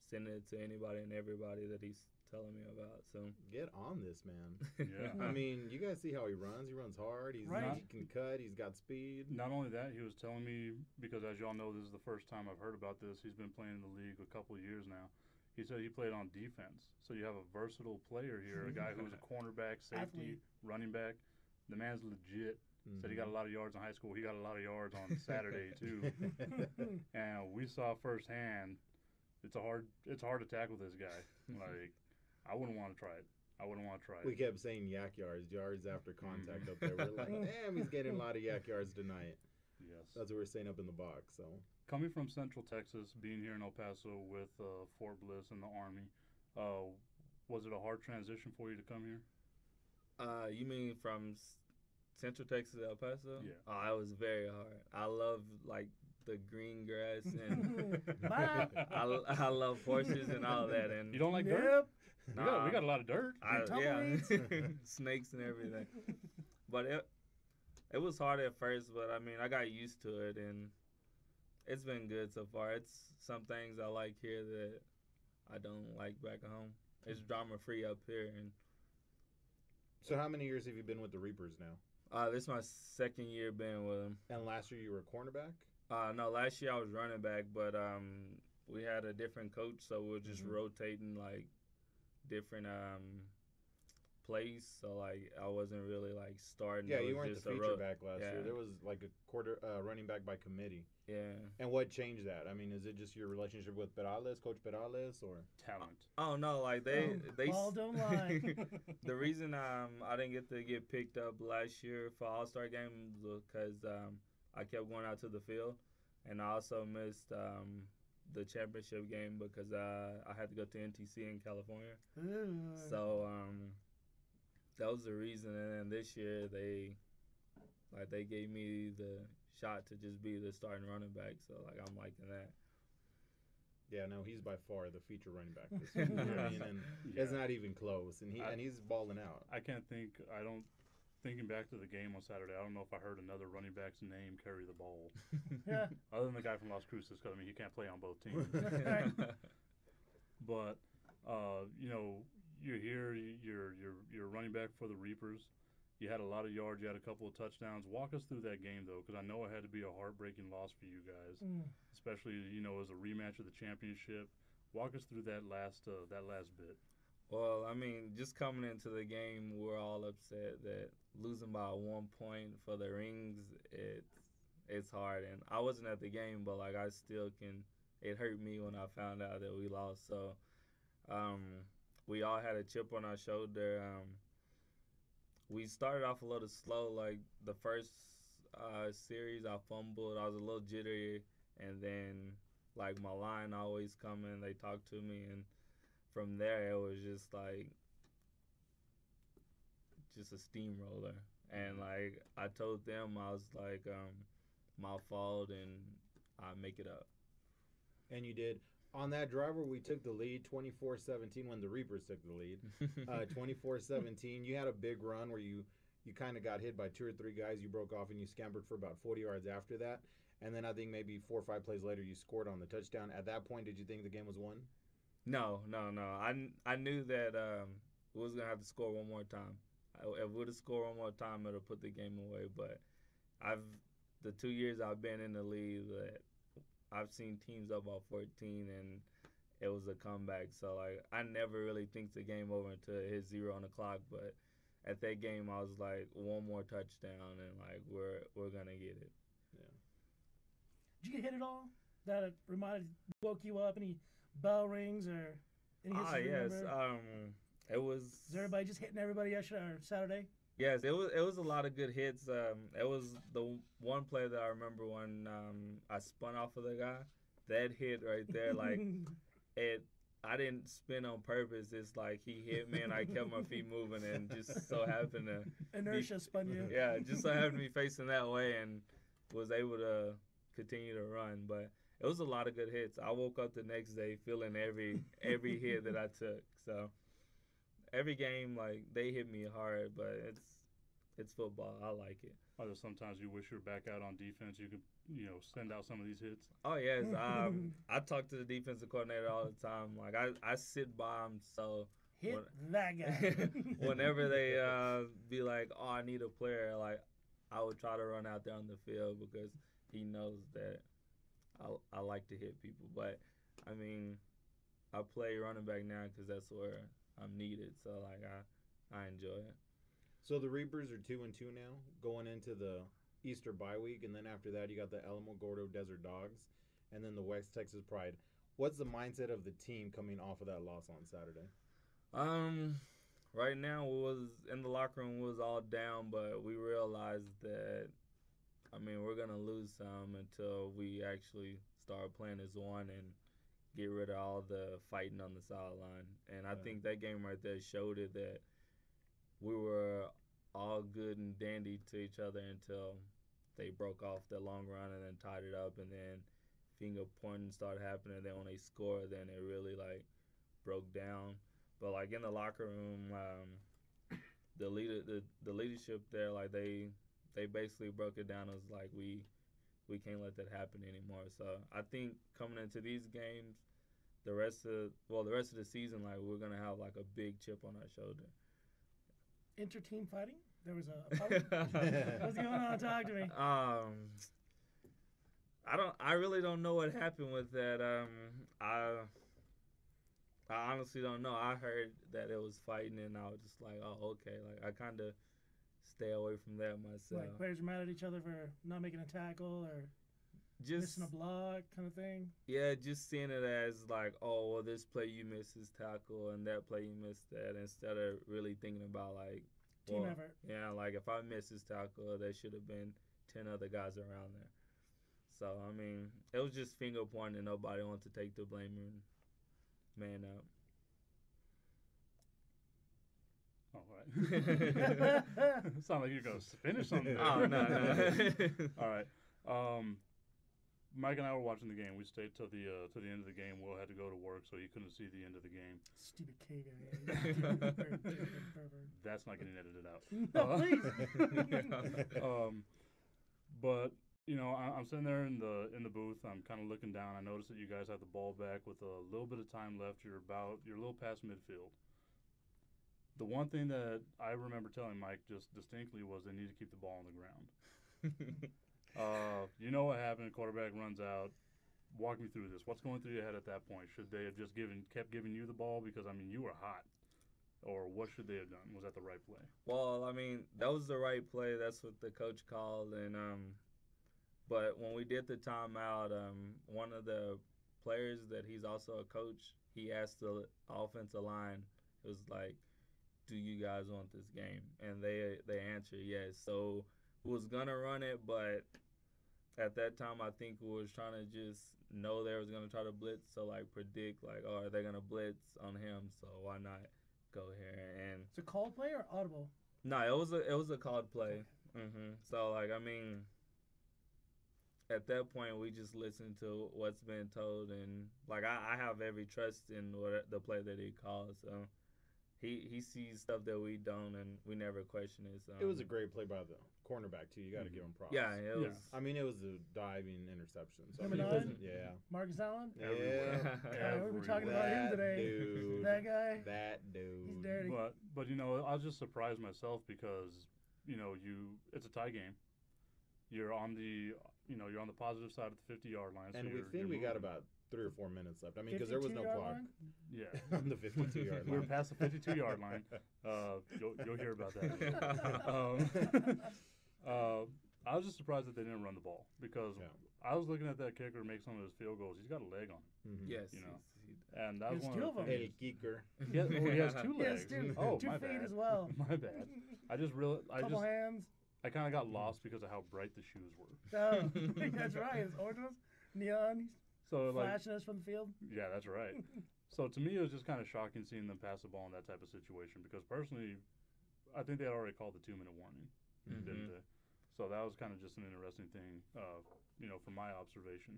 sending it to anybody and everybody that he's telling me about. So Get on this, man. Yeah. I mean, you guys see how he runs. He runs hard. Right. He can cut. He's got speed. Not only that, he was telling me, because as y'all know, this is the first time I've heard about this. He's been playing in the league a couple of years now. He said he played on defense. So you have a versatile player here, a guy who's a cornerback, safety, running back. The man's legit. Said he got a lot of yards in high school. He got a lot of yards on Saturday too. And we saw firsthand, it's hard to tackle this guy. Like, I wouldn't want to try it. We kept saying yak yards after contact up there. We're like, damn, he's getting a lot of yak yards tonight. Yes. That's what we're saying up in the box. So Coming from Central Texas, being here in El Paso with Fort Bliss and the Army, was it a hard transition for you to come here? you mean from Central Texas to El Paso? Yeah. Oh, it was very hard. I love like the green grass and Bye. I love horses and all that. And You don't like dirt? Yep. We got a lot of dirt. yeah, tumbleweeds. snakes and everything. But it was hard at first, but I mean I got used to it and it's been good so far. It's some things I like here that I don't like back at home. It's drama free up here, and So how many years have you been with the Reapers now? this is my second year being with them. And last year you were a cornerback? No, last year I was running back, but we had a different coach, so we were just rotating like different plays. So like I wasn't really like starting. Yeah, It you was weren't just the a feature back last year. yeah. There was like a quarter running back by committee. Yeah. And what changed that? I mean, is it just your relationship with Perales, Coach Perales, or? Talent. Oh no, like they Paul, don't lie. The reason I didn't get picked up last year for All-Star game was because I kept going out to the field, and I also missed the championship game because I had to go to NTC in California. So that was the reason. And then this year they gave me the shot to just be the starting running back. So like I'm liking that. Yeah, no, he's by far the feature running back this year. I mean, and it's not even close, and he's balling out. I can't think. Thinking back to the game on Saturday, I don't know if I heard another running back's name carry the ball. Yeah. Other than the guy from Las Cruces, because I mean he can't play on both teams. But you're here. You're running back for the Reapers. You had a lot of yards. You had a couple of touchdowns. Walk us through that game though, because I know it had to be a heartbreaking loss for you guys, especially as a rematch of the championship. Walk us through that last bit. Well, I mean, just coming into the game, we're all upset that losing by 1 point for the rings, it's hard. And I wasn't at the game, but like I still can. It hurt me when I found out that we lost. So we all had a chip on our shoulder. We started off a little slow. Like the first series, I fumbled. I was a little jittery, and then like my line always coming. They talked to me, and from there it was just a steamroller. And like I told them, I was like, my fault, and I make it up. And you did. On that drive where we took the lead 24-17 when the Reapers took the lead, 24-17, you had a big run where you kind of got hit by 2 or 3 guys. You broke off and you scampered for about 40 yards after that. And then I think maybe 4 or 5 plays later you scored on the touchdown. At that point, did you think the game was won? No. I knew that we was going to have to score one more time. If we would have scored one more time, it would have put the game away. But the 2 years I've been in the league, I've seen teams up by 14, and it was a comeback. So, like, I never really think the game over until it hit 0 on the clock. But at that game, I was like, one more touchdown, and, like, we're going to get it. Yeah. Did you get hit at all? That woke you up? Any bell rings or any hits you yes. remember? It was. Is everybody just hitting everybody yesterday or Saturday? Yes, it was a lot of good hits. It was the one play that I remember when I spun off of the guy. That hit right there, like I didn't spin on purpose. It's like he hit me and I kept my feet moving and just so happened to Inertia spun you. Yeah, just so happened to be facing that way and was able to continue to run. But it was a lot of good hits. I woke up the next day feeling every hit that I took. So every game, like, they hit me hard, but it's football. I like it. Although sometimes you wish you were back out on defense, you could, send out some of these hits. Oh, yes. I talk to the defensive coordinator all the time. Like, I sit by him, so that guy. Whenever they be like, oh, I need a player, like, I would try to run out there on the field because he knows that I like to hit people. But, I mean, I play running back now because that's where I'm needed. So, like, I enjoy it. So the Reapers are 2-2 now, going into the Easter bye week, and then after that you got the Alamogordo Desert Dogs, and then the West Texas Pride. What's the mindset of the team coming off of that loss on Saturday? Right now we was in the locker room, we was all down, but we realized that, I mean, we're gonna lose some until we actually start playing as one and get rid of all the fighting on the sideline. And I think that game right there showed it that we were all good and dandy to each other until they broke off the long run and then tied it up, and then finger pointing started happening. And then when they scored, then it really, like, broke down. But, like, in the locker room, the leadership there, like, they basically broke it down as, like, we can't let that happen anymore. So I think coming into these games, the rest of the season, like, we're gonna have, like, a big chip on our shoulder. Inter-team fighting? There was a what's going on? Talk to me. I really don't know what happened with that. I honestly don't know. I heard that it was fighting, and I was just like, oh, okay. Like, I kind of stay away from that myself. Like, players are mad at each other for not making a tackle or just missing a block kind of thing? Yeah, just seeing it as like, oh, well, this play you missed this tackle and that play you missed that, instead of really thinking about, like, team effort. Yeah, like, if I missed this tackle, there should have been 10 other guys around there. So, I mean, it was just finger pointing and nobody wanted to take the blame and man up. All right. Sound like you're going to finish something. Oh, no. All right. Mike and I were watching the game. We stayed till the end of the game. Will had to go to work, so he couldn't see the end of the game. Stupid K guy. That's not getting edited out. No, please. But I'm sitting there in the booth. I'm kind of looking down. I noticed that you guys have the ball back with a little bit of time left. You're a little past midfield. The one thing that I remember telling Mike just distinctly was they need to keep the ball on the ground. You know what happened? Quarterback runs out. Walk me through this. What's going through your head at that point? Should they have just kept giving you the ball because, I mean, you were hot? Or what should they have done? Was that the right play? Well, I mean, that was the right play. That's what the coach called. And but when we did the timeout, one of the players that he's also a coach, he asked the offensive line, it was like, do you guys want this game? And they answered yes. So was gonna run it, but at that time I think we was trying to just know they was gonna try to blitz, so like predict like, oh, are they gonna blitz on him? So why not go here? And It's a call play or audible? no, it was a called play. So like I mean, at that point we just listened to what's been told, and like I have every trust in what the play that he calls. So he sees stuff that we don't, and we never question it. So It was a great play by the cornerback too. You got to give him props. yeah, it was. I mean, it was a diving interception. So I Number mean, it 9? wasn't. Yeah. Marcus Allen? Everywhere. Yeah, we were talking about him That today. dude. That guy. That dude. He's dirty. But you know, I was just surprised myself because you know it's a tie game. You're on the positive side of the 50-yard line. And so we you're think we got moving. about 3 or 4 minutes left. I mean, because there was no 52-yard clock line? Yeah. on the 52-yard We were line. past the 52-yard line. You'll hear about that. I was just surprised that they didn't run the ball because I was looking at that kicker make some of his field goals. He's got a leg on him, Yes, you know. he's- and that was There's one two of of the 'em. things. El kicker. He has 2 legs. Yes, two. Oh, 2 my feet bad. as well. My bad. I just Couple hands. I kind of got lost because of how bright the shoes were. Oh, that's right. It's orange, neon, So like, flashing us from the field. yeah, that's right. So to me, it was just kind of shocking seeing them pass the ball in that type of situation because personally, I think they had already called the 2-minute warning, didn't they? So that was kind of just an interesting thing, from my observation.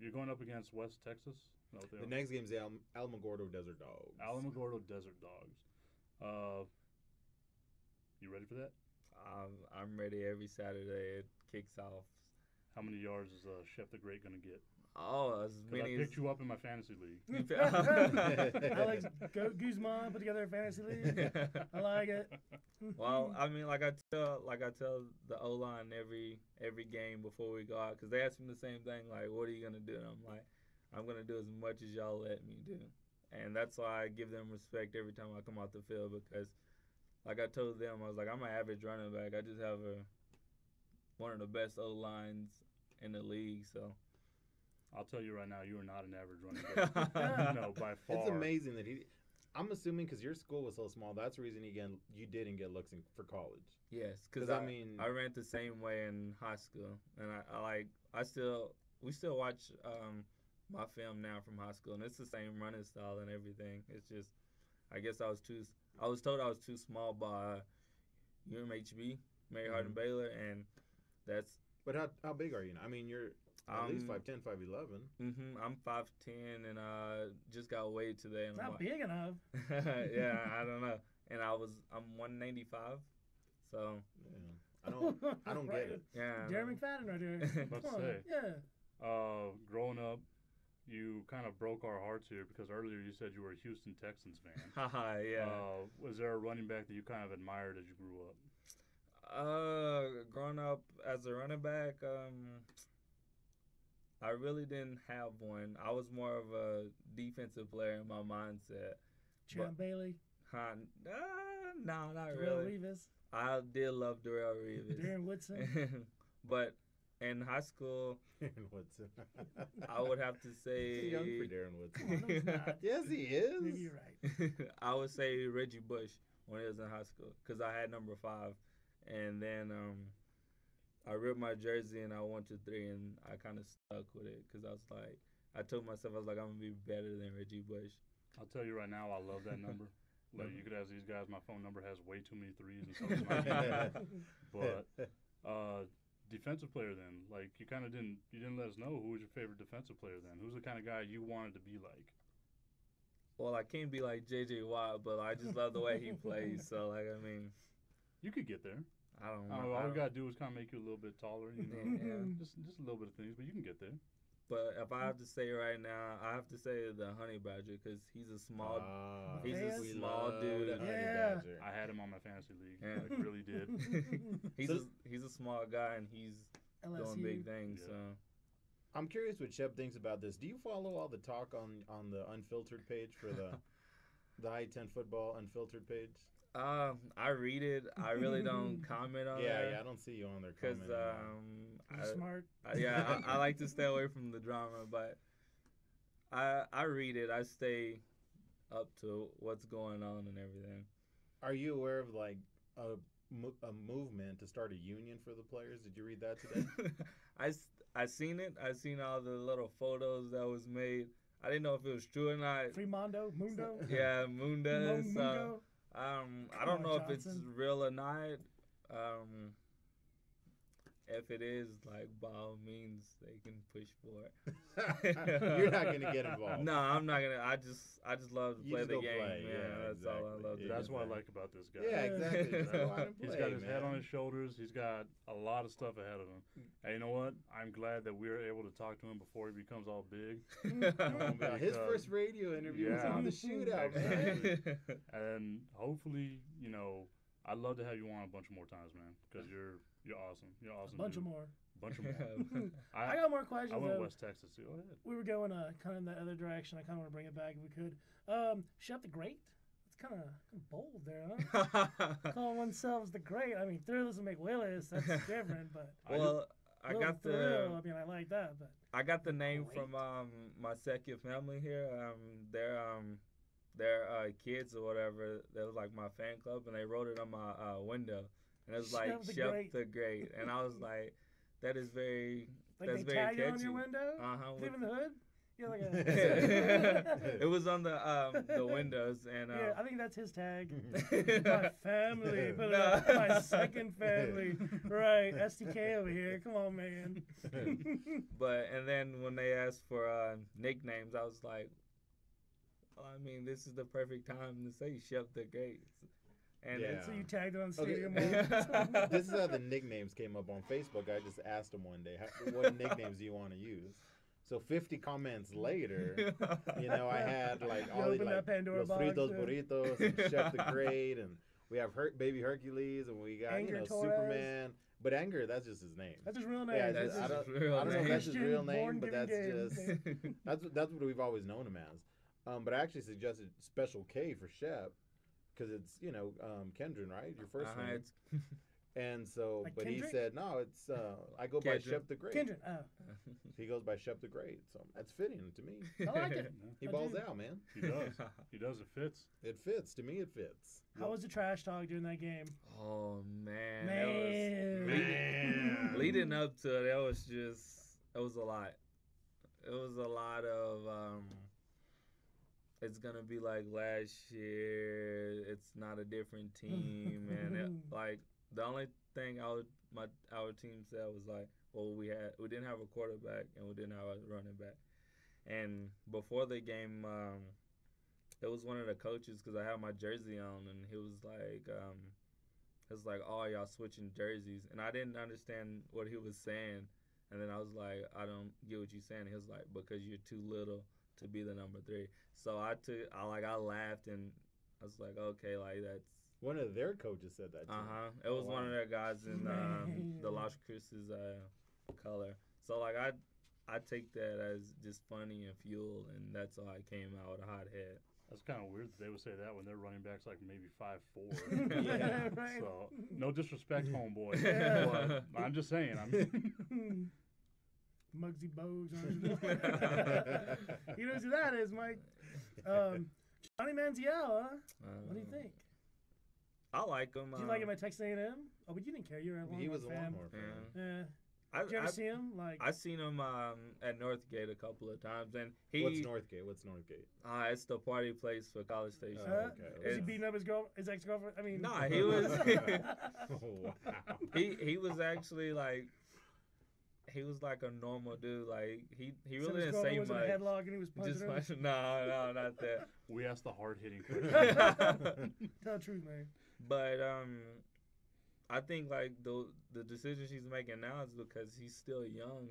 You're going up against West Texas. Is that what they The are? next game's the Alamogordo Desert Dogs. Alamogordo Desert Dogs. You ready for that? I'm ready every Saturday. It kicks off. How many yards is Shep the Great going to get? Oh, as 'Cause I many picked you up in my fantasy league. Alex Guzman put together a fantasy league. I like it. Well, I mean, like I tell the O line every game before we go out, because they ask me the same thing, like, what are you gonna do? And I'm like, I'm gonna do as much as y'all let me do, and that's why I give them respect every time I come out the field, because, like I told them, I was like, I'm an average running back. I just have one of the best O lines in the league, so. I'll tell you right now, you are not an average running back. No, by far. It's amazing that I'm assuming because your school was so small, that's the reason you didn't get looks for college. Yes, because I mean, I ran the same way in high school, and we still watch my film now from high school, and it's the same running style and everything. It's just, I guess I was told I was too small by UMHB, Mary Hardin Baylor, and that's. But how big are you now? I mean, you're at least 5'10", 5'11". I'm 5'10", and just got weighed today. And It's not big enough. Yeah, I don't know. And I'm 195, so Yeah. I don't get it. yeah. Jerry McFadden right there. Let's Come on. say. Yeah. Growing up, you kind of broke our hearts here because earlier you said you were a Houston Texans fan. Haha, yeah. Was there a running back that you kind of admired as you grew up? Growing up as a running back, I really didn't have one. I was more of a defensive player in my mindset. Champ Bailey. No, not Darrell really. Revis. I did love Darrell Revis. Darren Woodson. But in high school, Darren Woodson. I would have to say. Too young for Darren Woodson. Oh, no, he's not. Yes, he is. Maybe you're right. I would say Reggie Bush when he was in high school because I had number 5. And then I ripped my jersey and I went to 3, and I kind of stuck with it because I was like, I told myself, I was like, I'm going to be better than Reggie Bush. I'll tell you right now, I love that number. Like, you could ask these guys, my phone number has way too many 3s and so does mine. But defensive player then, like, you kind of didn't let us know who was your favorite defensive player then. Who's the kind of guy you wanted to be like? Well, I can't be like J.J. Watt, but I just love the way he plays. So, like, I mean. You could get there. I don't know. All we got to do is kind of make you a little bit taller, you know. Yeah. Just a little bit of things, but you can get there. But if I have to say right now, I have to say the Honey Badger because he's a small We small love dude. the Honey Yeah. Badger. I had him on my fantasy league. Yeah. Like, really did. he's a small guy and he's LSU. doing big things. Yeah. So I'm curious what Shep thinks about this. Do you follow all the talk on the Unfiltered page for the I-10 football Unfiltered page? I read it. I really don't comment on it. Yeah, I don't see you on there Because You're smart. I like to stay away from the drama, but I read it. I stay up to what's going on and everything. Are you aware of like a movement to start a union for the players. Did you read that today? I seen it. I seen all the little photos that was made. I didn't know if it was true or not. Mundo. Yeah, Montes. Mundo. I don't know if it's real or not. If it is, like, by all means, they can push for it. You're not gonna get involved. No, I'm not gonna. I just love to play the game. Play. Yeah, that's all I love to do. That's what I like about this guy. Yeah, exactly. He's got his head on his shoulders. He's got a lot of stuff ahead of him. And you know what? I'm glad that we were able to talk to him before he becomes all big. His first radio interview was on the shootout, man. And hopefully, you know, I'd love to have you on a bunch more times, man, because you're awesome. You're awesome. Bunch of more. I got more questions. I went though. West Texas too. Go ahead. We were going kind of in the other direction. I kind of want to bring it back if we could. Shep the Great. It's kind of bold there, huh? Calling oneself the Great. I mean, Thrillers will make Willis. That's different, but well, I got the. I mean, I like that, but I got the name from my second family here. Their kids or whatever. That was like my fan club, and they wrote it on my window. And it was like Shep the Great, and I was like, "That is very, like that's they very tag catchy." It on your window. Leaving the hood. Yeah, like it was on the windows, and yeah, I think that's his tag. My family, put it up. My second family, right? STK over here. Come on, man. And then when they asked for nicknames, I was like, well, I mean, this is the perfect time to say Shep the Great. And so you tagged it on Stadium. This is how the nicknames came up on Facebook. I just asked them one day, what nicknames do you want to use? So 50 comments later, you know, I had like all these like Los Fritos Burritos and Shep the Great, and we have Baby Hercules, and we got Anger you know Torres. Superman. But Anger, that's just his name. That's his real name. Yeah, I don't know if that's his real name, but that's just that's what we've always known him as. But I actually suggested Special K for Shep. Because it's, you know, Kendron, right? Your first name. And so, like but Kendrick? he said, no, it's, I go by Shep the Great. Kendron, He goes by Shep the Great. So that's fitting to me. I like it. He balls out, man. He does. He does. It fits. It fits. To me, it fits. How was the trash talk during that game? Oh, man. Man. Leading up to it, it was a lot. It was a lot of, it's going to be like last year. It's not a different team. And like the only thing our team said was like, well, we didn't have a quarterback and we didn't have a running back. And before the game, it was one of the coaches, because I had my jersey on, and he was like, oh, y'all switching jerseys. And I didn't understand what he was saying. And then I was like, I don't get what you're saying. He was like, because you're too little to be the number 3. So I laughed, and I was like, okay, like that's. One of their coaches said that too. It was one of their guys in the Las Cruces color. So like I take that as just funny and fuel, and that's how I came out with a hot head. That's kind of weird that they would say that when their running back's like maybe 5'4". Yeah, right. So no disrespect, homeboy. Yeah. But I'm just saying. Muggsy Bogues. You know who that is, Mike? Johnny Manziel, huh? What do you think? I like him. Did you like him at Texas A&M? Oh, but you didn't care. You were a Longhorn fan. He was a Longhorn fan. Yeah. Did you ever see him? I seen him at Northgate a couple of times, and What's Northgate? It's the party place for College Station. Okay. Was he beating up his ex-girlfriend? I mean, nah, he was. Wow. He was actually like. He was like a normal dude. Like he really didn't say much. Was in a headlock and he was punching her? No, not that. We asked the hard-hitting question. Tell the truth, man. But I think like the decision she's making now is because he's still young,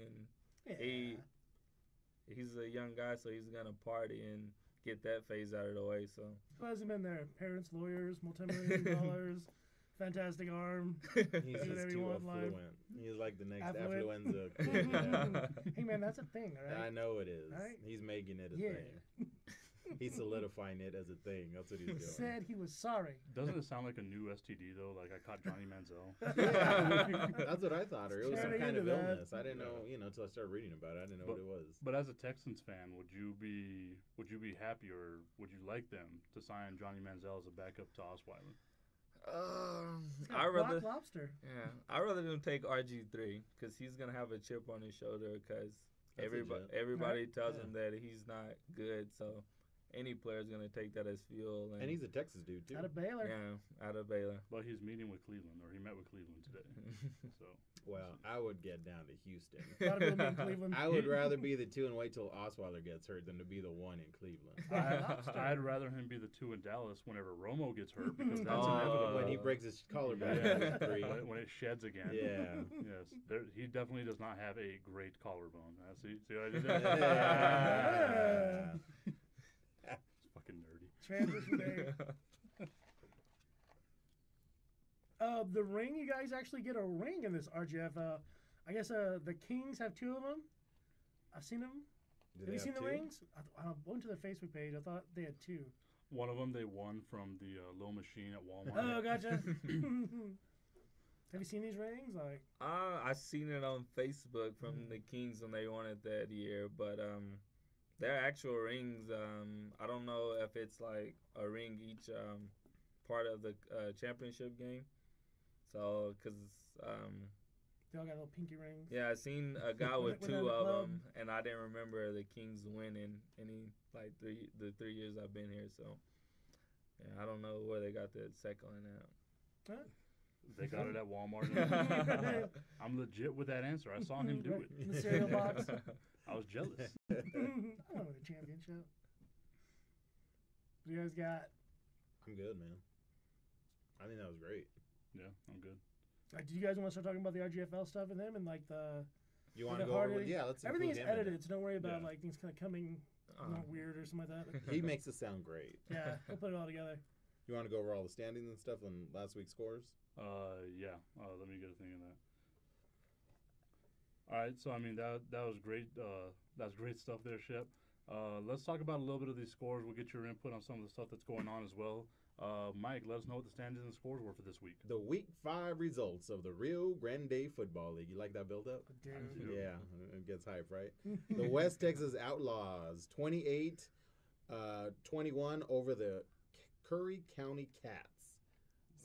and he's a young guy, so he's gonna party and get that phase out of the way. So who hasn't been there? Parents, lawyers, multi-million-dollar, fantastic arm. He's just too affluent. He's like the next affluenza kid. Yeah. Hey man, that's a thing, all right? I know it is. Right? He's making it a thing. He's solidifying it as a thing. That's what he's doing. He said he was sorry. Doesn't it sound like a new STD though? Like I caught Johnny Manziel. Yeah, that's what I thought. Or it was some kind of illness. I didn't know, until I started reading about it. I didn't know what it was. But as a Texans fan, would you be happy, or would you like them to sign Johnny Manziel as a backup to Osweiler? It's I got rather black lobster. I rather them take RG3 because he's gonna have a chip on his shoulder because That's everybody legit. tells Yeah. him that he's not good. So any player's gonna take that as fuel. And he's a Texas dude too. Out of Baylor. Out of Baylor. But he's meeting with Cleveland, or he met with Cleveland today. So Well, I would get down to Houston. A lot of people in Cleveland. I would rather be the 2 and wait till Osweiler gets hurt than to be the 1 in Cleveland. I'd rather him be the 2 in Dallas whenever Romo gets hurt because that's Oh. inevitable. When he breaks his collarbone. Yeah, at 3. when it sheds again. Yeah. Yes, he definitely does not have a great collarbone. See what I did Yeah. there? It's fucking nerdy. Transition day. The ring, you guys actually get a ring in this RGF. I guess the Kings have 2 of them. I've seen them. Do Have they you seen the 2? rings? I went to their Facebook page. I thought they had 2. One of them they won from the little machine at Walmart. Oh, gotcha. Have you seen these rings? Like, I seen it on Facebook from the Kings when they won it that year, but their actual rings, I don't know if it's like a ring each part of the championship game. So, because they all got little pinky rings. yeah, I seen a guy with Within 2 the of club. them, and I didn't remember the Kings winning any like the 3 years I've been here. So, yeah, I don't know where they got the second one at. Huh? They got it at Walmart. I'm legit with that answer. I saw him do it. In the cereal box. I was jealous. I don't know the championship. You guys got. I'm good, man. I think that was great. Yeah, I'm good. Do you guys want to start talking about the RGFL stuff with them and like the? You want the to go over hard with, yeah, let's Everything is include him in edited, it. so don't worry about Yeah. like things kind of coming weird or something like that. He makes it sound great. Yeah, we'll put it all together. You want to go over all the standings and stuff and last week's scores? Yeah. Let me get a thing in that. All right. So I mean that was great. That's great stuff there, Shep. Let's talk about a little bit of these scores. We'll get your input on some of the stuff that's going on as well. Mike, let us know what the standings and scores were for this week. The week 5 results of the Rio Grande Football League. You like that build up? Dude. Yeah, it gets hype, right? The West Texas Outlaws 28-21 over the Curry County Cats.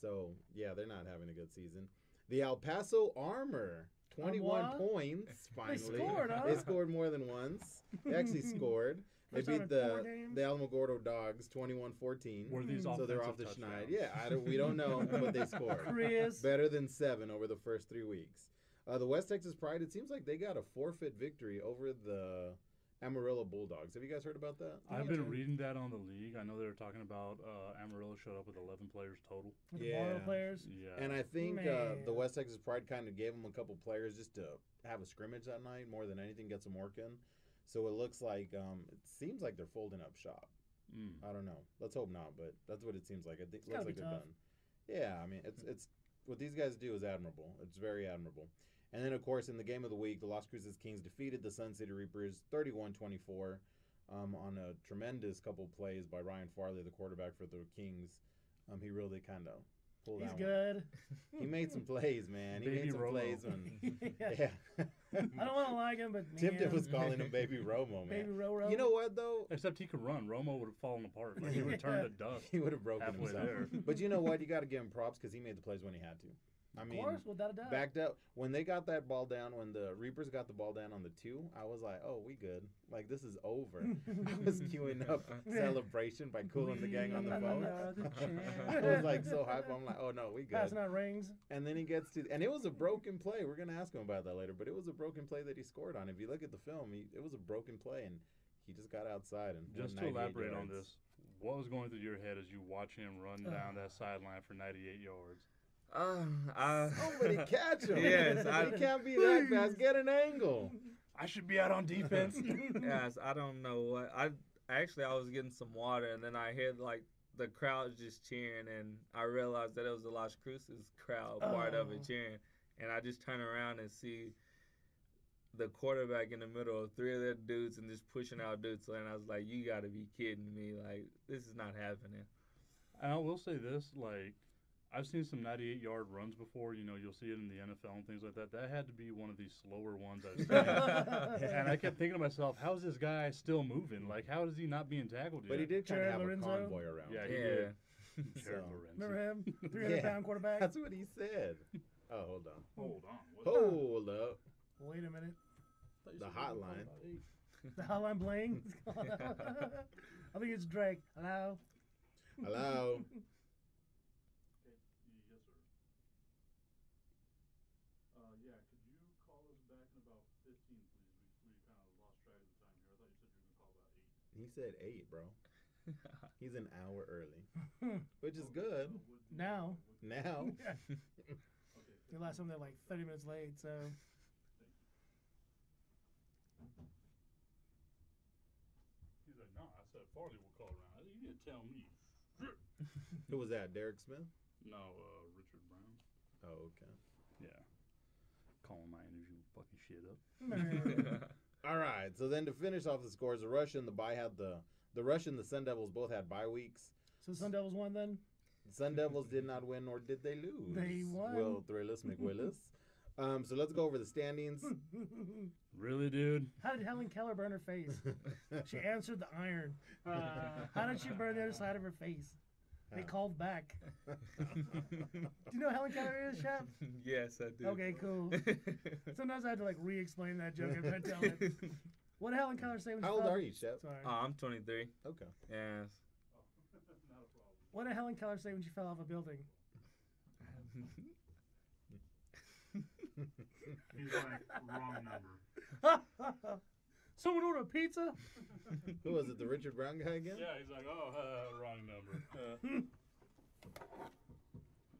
So, yeah, they're not having a good season. The El Paso Armor 21 points finally. scored, huh? They scored more than once. They actually scored. They First time beat in 4 games? the Alamogordo Dogs 21-14. Were these So they're off offensive the schneid. touchdowns? Yeah, we don't know, but they scored. Chris. Better than 7 over the first 3 weeks. The West Texas Pride, it seems like they got a forfeit victory over the Amarillo Bulldogs. Have you guys heard about that? I've been reading that on the league. I know they were talking about Amarillo showed up with 11 players total. With the Yeah. Barlow players. Yeah. And I think Man. the West Texas Pride kind of gave them a couple players just to have a scrimmage that night more than anything, get some work in. So it looks like, it seems like they're folding up shop. I don't know. Let's hope not, but that's what it seems like. It looks gotta like be they're tough. done. Yeah, I mean, it's what these guys do is admirable. It's very admirable. And then, of course, in the game of the week, the Las Cruces Kings defeated the Sun City Reapers 31-24 on a tremendous couple plays by Ryan Farley, the quarterback for the Kings. He really kind of pulled He's out. good. He made some plays, man. He Baby made some Romo. plays when Yeah. yeah. I don't want to like him, but man. Tipton was calling him Baby Romo, man. Baby Row. You know what though? Except he could run. Romo would have fallen apart. Like he would have turned to dust. He would have broken Halfway himself. there. But you know what? You got to give him props because he made the plays when he had to. I mean, Of course, without a doubt. backed up when they got that ball down. When the Reapers got the ball down on the 2, I was like, "Oh, we good. Like this is over." I was queuing up celebration by cooling the gang on the phone. I was like so hype. I'm like, "Oh no, we good." Passing out rings. And then he gets to, and it was a broken play. We're gonna ask him about that later, but it was a broken play that he scored on. If you look at the film, it was a broken play, and he just got outside and Just went to 98 elaborate on yards. this, what was going through your head as you watch him run down that sideline for 98 yards? Somebody catch him. Yes, he can't be that fast. Get an angle. I should be out on defense. Yes, I don't know what. I was getting some water, and then I heard like the crowd just cheering, and I realized that it was the Las Cruces crowd part of it cheering, and I just turn around and see the quarterback in the middle of 3 of their dudes and just pushing out dudes, and I was like, "You got to be kidding me! Like this is not happening." And I will say this, like, I've seen some 98-yard runs before. You know, you'll see it in the NFL and things like that. That had to be one of the slower ones I've seen. And I kept thinking to myself, how is this guy still moving? Like, how is he not being tackled yet? But he did kind of Jared have Lorenzo? a convoy around. Yeah, him. he Yeah. did. Heren So- Lorenzi. Remember him? 300-pound quarterback. That's what he said. Oh, hold on. Hold on. What? Hold up. Wait a minute. The hotline. The hotline bling. I think it's Drake. Hello. Hello. Yes, sir. Yeah, could you call us back in about 15, please? We kind of lost track of the time here. I thought you said you were going to call about 8. He said 8, bro. He's an hour early, which is good. Now. Now. The last time they're like 30 minutes late, so. He's like, no, I said Farley will call around. You didn't tell me. Who was that? Derek Smith? No, Richard Brown. Oh, okay. Yeah. Calling my interview fucking shit up. All right. So then to finish off the scores, the Rush and the bye had the Rush and the Sun Devils both had bye weeks. So Sun Devils won then? The Sun Devils did not win, nor did they lose. They won. Will Thrillist McWillis. So let's go over the standings. Really, dude? How did Helen Keller burn her face? She answered the iron. How did she burn the other side of her face? They called back. Do you know who Helen Keller is, Shep? Yes, I do. Okay, cool. Sometimes I have to like re-explain that joke every time I tell it. What did Helen Keller say when she How old fell? are you, Shep? Sorry. I'm 23. Okay. Yes. Not a problem. What did Helen Keller say when she fell off a building? He's like, wrong number. Someone order a pizza? Who was it? The Richard Brown guy again? Yeah, he's like, oh, wrong number.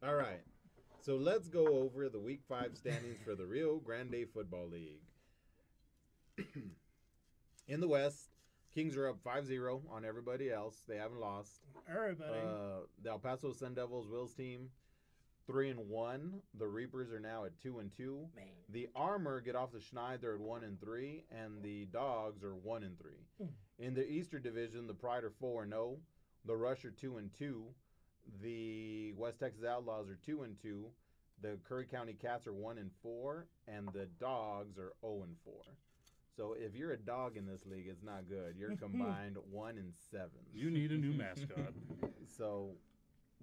All right. So let's go over the Week 5 standings for the Rio Grande Football League. In the West, Kings are up 5-0 on everybody else. They haven't lost. Everybody. The El Paso Sun Devils Will's team 3-1. The Reapers are now at 2-2. Man. The Armor get off the schneid. They're at 1-3, and the Dogs are 1-3. In the Eastern Division, the Pride are 4-0. The Rush are 2-2. The West Texas Outlaws are 2-2. The Curry County Cats are 1-4, and the Dogs are 0-4. So if you're a dog in this league, it's not good. You're combined 1-7. You need a new mascot. So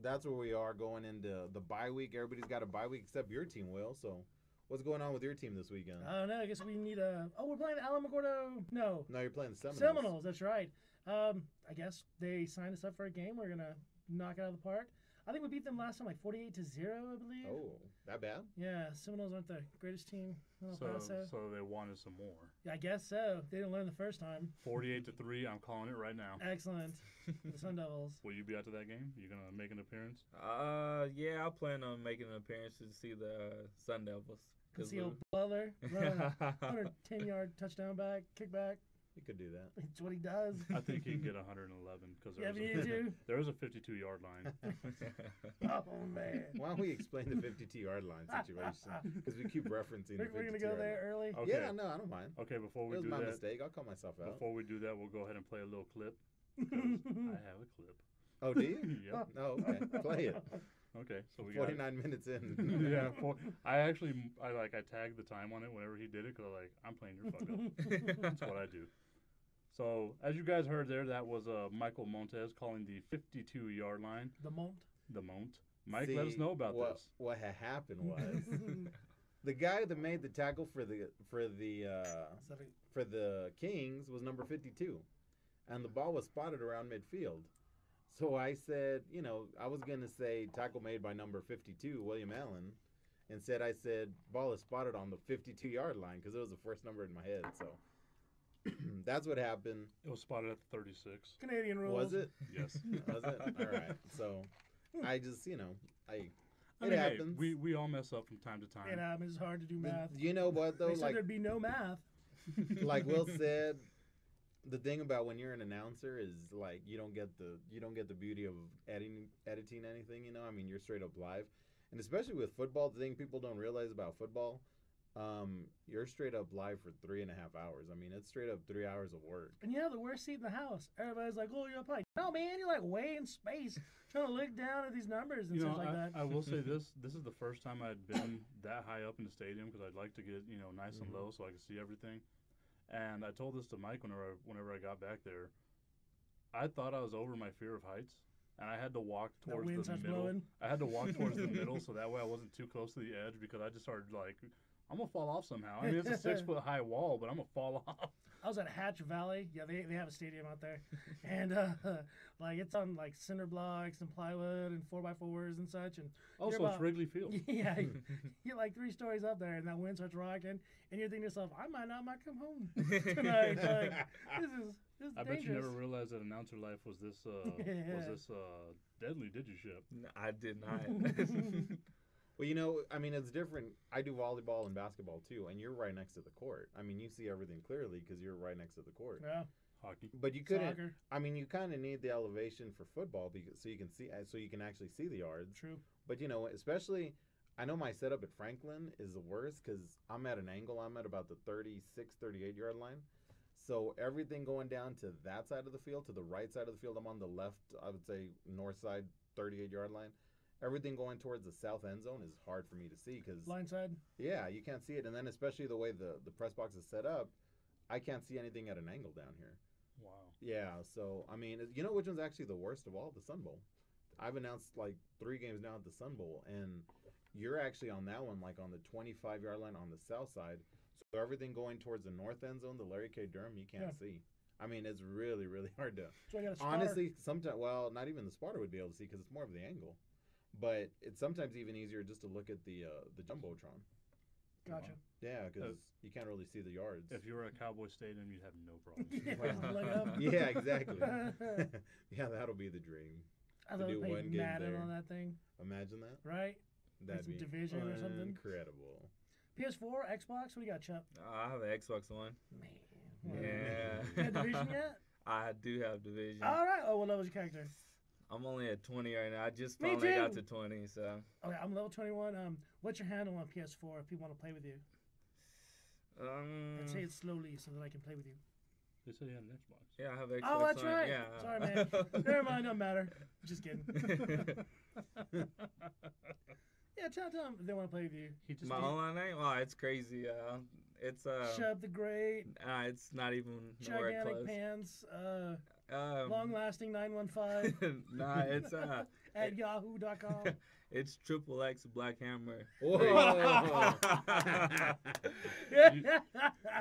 that's where we are going into the bye week. Everybody's got a bye week except your team, Will. So what's going on with your team this weekend? I don't know. I guess we need a. Oh, we're playing Alamogordo. No. No, you're playing the Seminoles. Seminoles. That's right. I guess they signed us up for a game. We're gonna knock it out of the park. I think we beat them last time like 48-0, I believe. Oh, that bad? Yeah, Seminoles aren't the greatest team in El Paso. So they wanted some more. Yeah, I guess so. They didn't learn the first time. 48-3. I'm calling it right now. Excellent. The Sun Devils. Will you be out to that game? You gonna make an appearance? Yeah, I plan on making an appearance to see the Sun Devils. Can see old Butler run a 110-yard touchdown back, kick back. You could do that. That's what he does. I think he can get 111 because Yeah, me too. there was a 52-yard line. Oh, man. Why don't we explain the 52-yard line situation? Because we keep referencing the 52-yard We're going to go there early? Okay. Yeah, no, I don't mind. Okay, before It we was do my that, mistake. I'll call myself out. before we do that, we'll go ahead and play a little clip. 'Cause I have a clip. Oh, do you? Yep. Oh, okay. Play it. Okay, so we got 49 minutes in. yeah, I tagged the time on it whenever he did it because I'm playing your fuck up. That's what I do. So as you guys heard there, that was Michael Montes calling the 52-yard line. The Mont. The Mont. Mike, See, let us know about this. What had happened was the guy that made the tackle for the Kings was number 52, and the ball was spotted around midfield. So I said, I was gonna say tackle made by number 52, William Allen. Instead, I said ball is spotted on the 52-yard line because it was the first number in my head. So that's what happened. It was spotted at the 36. Canadian rules. Was it? Yes. Was it? All right. So I just, it I mean, hey, happens. we all mess up from time to time. It happens. It's hard to do math. You know what though? They said Like there'd be no math. like Will said, the thing about when you're an announcer is like you don't get the beauty of editing anything. I mean, you're straight up live, and especially with football, the thing people don't realize about football, you're straight up live for 3.5 hours. I mean, it's straight up 3 hours of work. And you have the worst seat in the house. Everybody's like, "Oh, you're up high." No, man, you're like way in space, trying to look down at these numbers and stuff like that. I will say this is the first time I'd been that high up in the stadium because I'd like to get nice and low so I can see everything. And I told this to Mike whenever I got back there. I thought I was over my fear of heights, and I had to walk The towards wind the starts middle. blowing. I had to walk towards the middle so that way I wasn't too close to the edge because I just started like, I'm gonna fall off somehow. I mean, it's a 6-foot high wall, but I'm gonna fall off. I was at Hatch Valley. Yeah, they have a stadium out there, and like it's on like cinder blocks and plywood and 4x4s and such. And Oh, you're so it's about- Wrigley Field. Yeah, you're like 3 stories up there, and that wind starts rocking, and you're thinking to yourself, I might not come home tonight. Like, this is I bet you dangerous. never realized that announcer life was this deadly, did you, Shep? No, I did not. Well, you know, I mean, it's different. I do volleyball and basketball too, and you're right next to the court. I mean, you see everything clearly because you're right next to the court. Yeah, Hockey. But you couldn't. soccer, I mean, you kind of need the elevation for football because so you can actually see the yards. true. But you know, especially, I know my setup at Franklin is the worst because I'm at an angle. I'm at about the 36, 38 yard line. So everything going down to that side of the field, to the right side of the field, I'm on the left, I would say north side, 38 yard line. Everything going towards the south end zone is hard for me to see because, Line side. yeah, you can't see it. And then especially the way the press box is set up, I can't see anything at an angle down here. Wow. Yeah, so, I mean, you know which one's actually the worst of all? The Sun Bowl. I've announced like 3 games now at the Sun Bowl, and you're actually on that one, like on the 25 yard line on the south side. So everything going towards the north end zone, the Larry K. Durham, you can't see. I mean, it's really, really hard to. So I got a spotter. Honestly, sometimes, well, not even the spotter would be able to see because it's more of the angle. But it's sometimes even easier just to look at the jumbotron. Gotcha. Yeah, because you can't really see the yards. If you were at Cowboy Stadium, you'd have no problem. Yeah, look up. Yeah, exactly. Yeah, that'll be the dream. I To thought we do played one game Madden there. on that thing, Imagine that. right? That'd some be Division or something. incredible. PS4, Xbox. What do you got, Chuck? I have an Xbox One. Man. Yeah. You got Division yet? I do have Division. All right. Oh, what level's your character? I'm only at 20 right now. I just Me finally got too. to 20, so. Okay, I'm level 21. What's your handle on PS4 if people want to play with you? And say it slowly so that I can play with you. They said he had an Xbox. Yeah, I have Xbox Oh, that's One. right. Yeah. Sorry, man. Never mind. Don't matter. Just kidding. Yeah, tell them if they want to play with you. He just My online name? Oh, it's crazy. It's Shep the Great, it's not even nowhere Gigantic close. Pants, Um, Long Lasting 915 nah, it's at yahoo.com. it's Triple X Black Hammer. Whoa!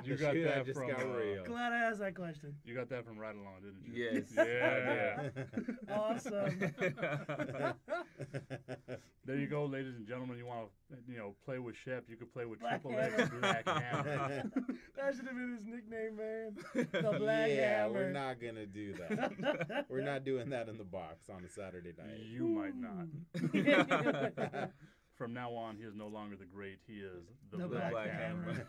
You got Shit, I that just from. got real. Glad I asked that question. You got that from Right Along, didn't you? Yes. Yeah. Awesome. There you go, ladies and gentlemen. You want to, play with Shep? You could play with Black Triple X Hammer. Black Hammer. That should have been his nickname, man. The Black Yeah, Hammer. we're not gonna do that. We're not doing that in the box on a Saturday night. You might not. From now on, he is no longer the great. He is the The Black, Black Hammer.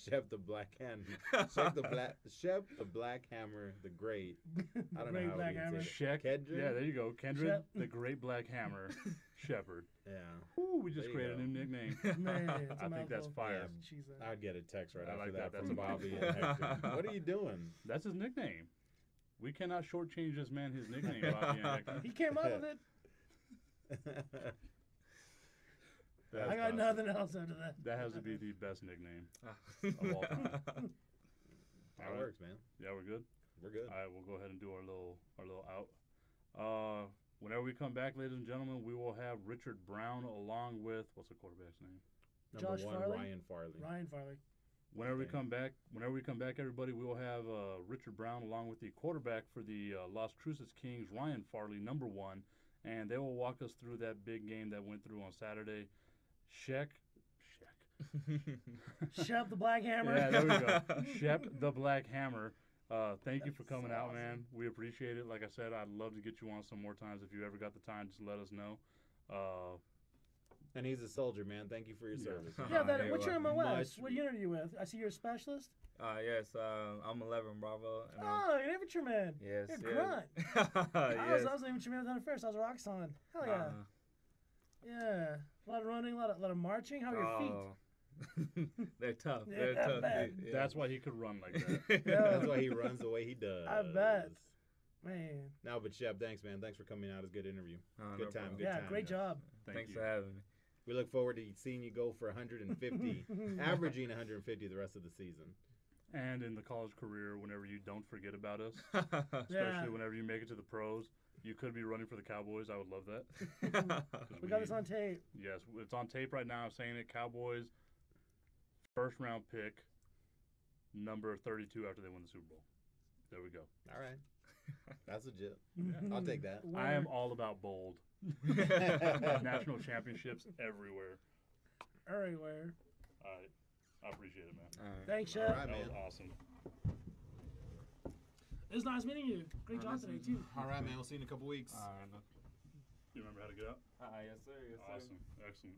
Shep the Black Hand. Shep the Black Hammer, the Great. I don't Great know how Black we Hammer. say Shek. Kedron? Yeah, there you go. Kendrick, Shep. the Great Black Hammer, Shepherd. it. Yeah. Ooh, we just There you created a go. new nickname. Man, it's a I think that's mouthful. fire. She's I'd get a text right I after like that, that. from That's Bobby and Hector. What are you doing? That's his nickname. We cannot shortchange this man his nickname, Bobby and Hector. He came up with it. That's I got awesome. nothing else after that. That has to be the best nickname of all time. That All right. works, man. Yeah, we're good. We're good. All right, we'll go ahead and do our little out. Whenever we come back, ladies and gentlemen, we will have Richard Brown along with what's the quarterback's name? Number Josh 1, Farley? Ryan Farley. Ryan Farley. Whenever we Okay. come back, everybody, we will have Richard Brown along with the quarterback for the Las Cruces Kings, Ryan Farley, number 1, and they will walk us through that big game that went through on Saturday. Shep, Shep the Black Hammer. yeah, there we go. Shep the Black Hammer. Thank you for coming out, awesome. man. We appreciate it. Like I said, I'd love to get you on some more times. If you ever got the time, just let us know. And he's a soldier, man. Thank you for your Yeah. service. Yeah, You're what's your welcome. MOS? Much- What unit are you with? I see you're a specialist. Yes, I'm 11 Bravo. And Oh, you're an infantryman. yes, You're yes. Grunt. I was an infantryman on the first. I was a rock solid. Hell yeah. Yeah. A lot of running, a lot of marching. How are your feet? Oh. They're tough. Yeah, They're I tough. bet. Yeah. That's why he could run like that. Yeah. That's why he runs the way he does. I bet. Man. No, but Shep, thanks, man. Thanks for coming out. It's a good interview. Oh, no Good time. problem. Good Yeah, time. great job. Thank Thanks you. for having me. We look forward to seeing you go for 150, averaging 150 the rest of the season. and in the college career, whenever you don't forget about us, especially Yeah. whenever you make it to the pros, you could be running for the Cowboys. I would love that. 'Cause We got this on tape. Yes, it's on tape right now. I'm saying it. Cowboys, first round pick, number 32 after they win the Super Bowl. There we go. All right. That's legit. Yeah. I'll take that. I am all about bold. National championships everywhere. Everywhere. All right. I appreciate it, man. Thanks, Shep. All right, That was man. awesome. It was nice meeting you. Great job today, too. All right, man. We'll see you in a couple weeks. You remember how to get out? Yes, sir. Yes, sir. Awesome. Excellent.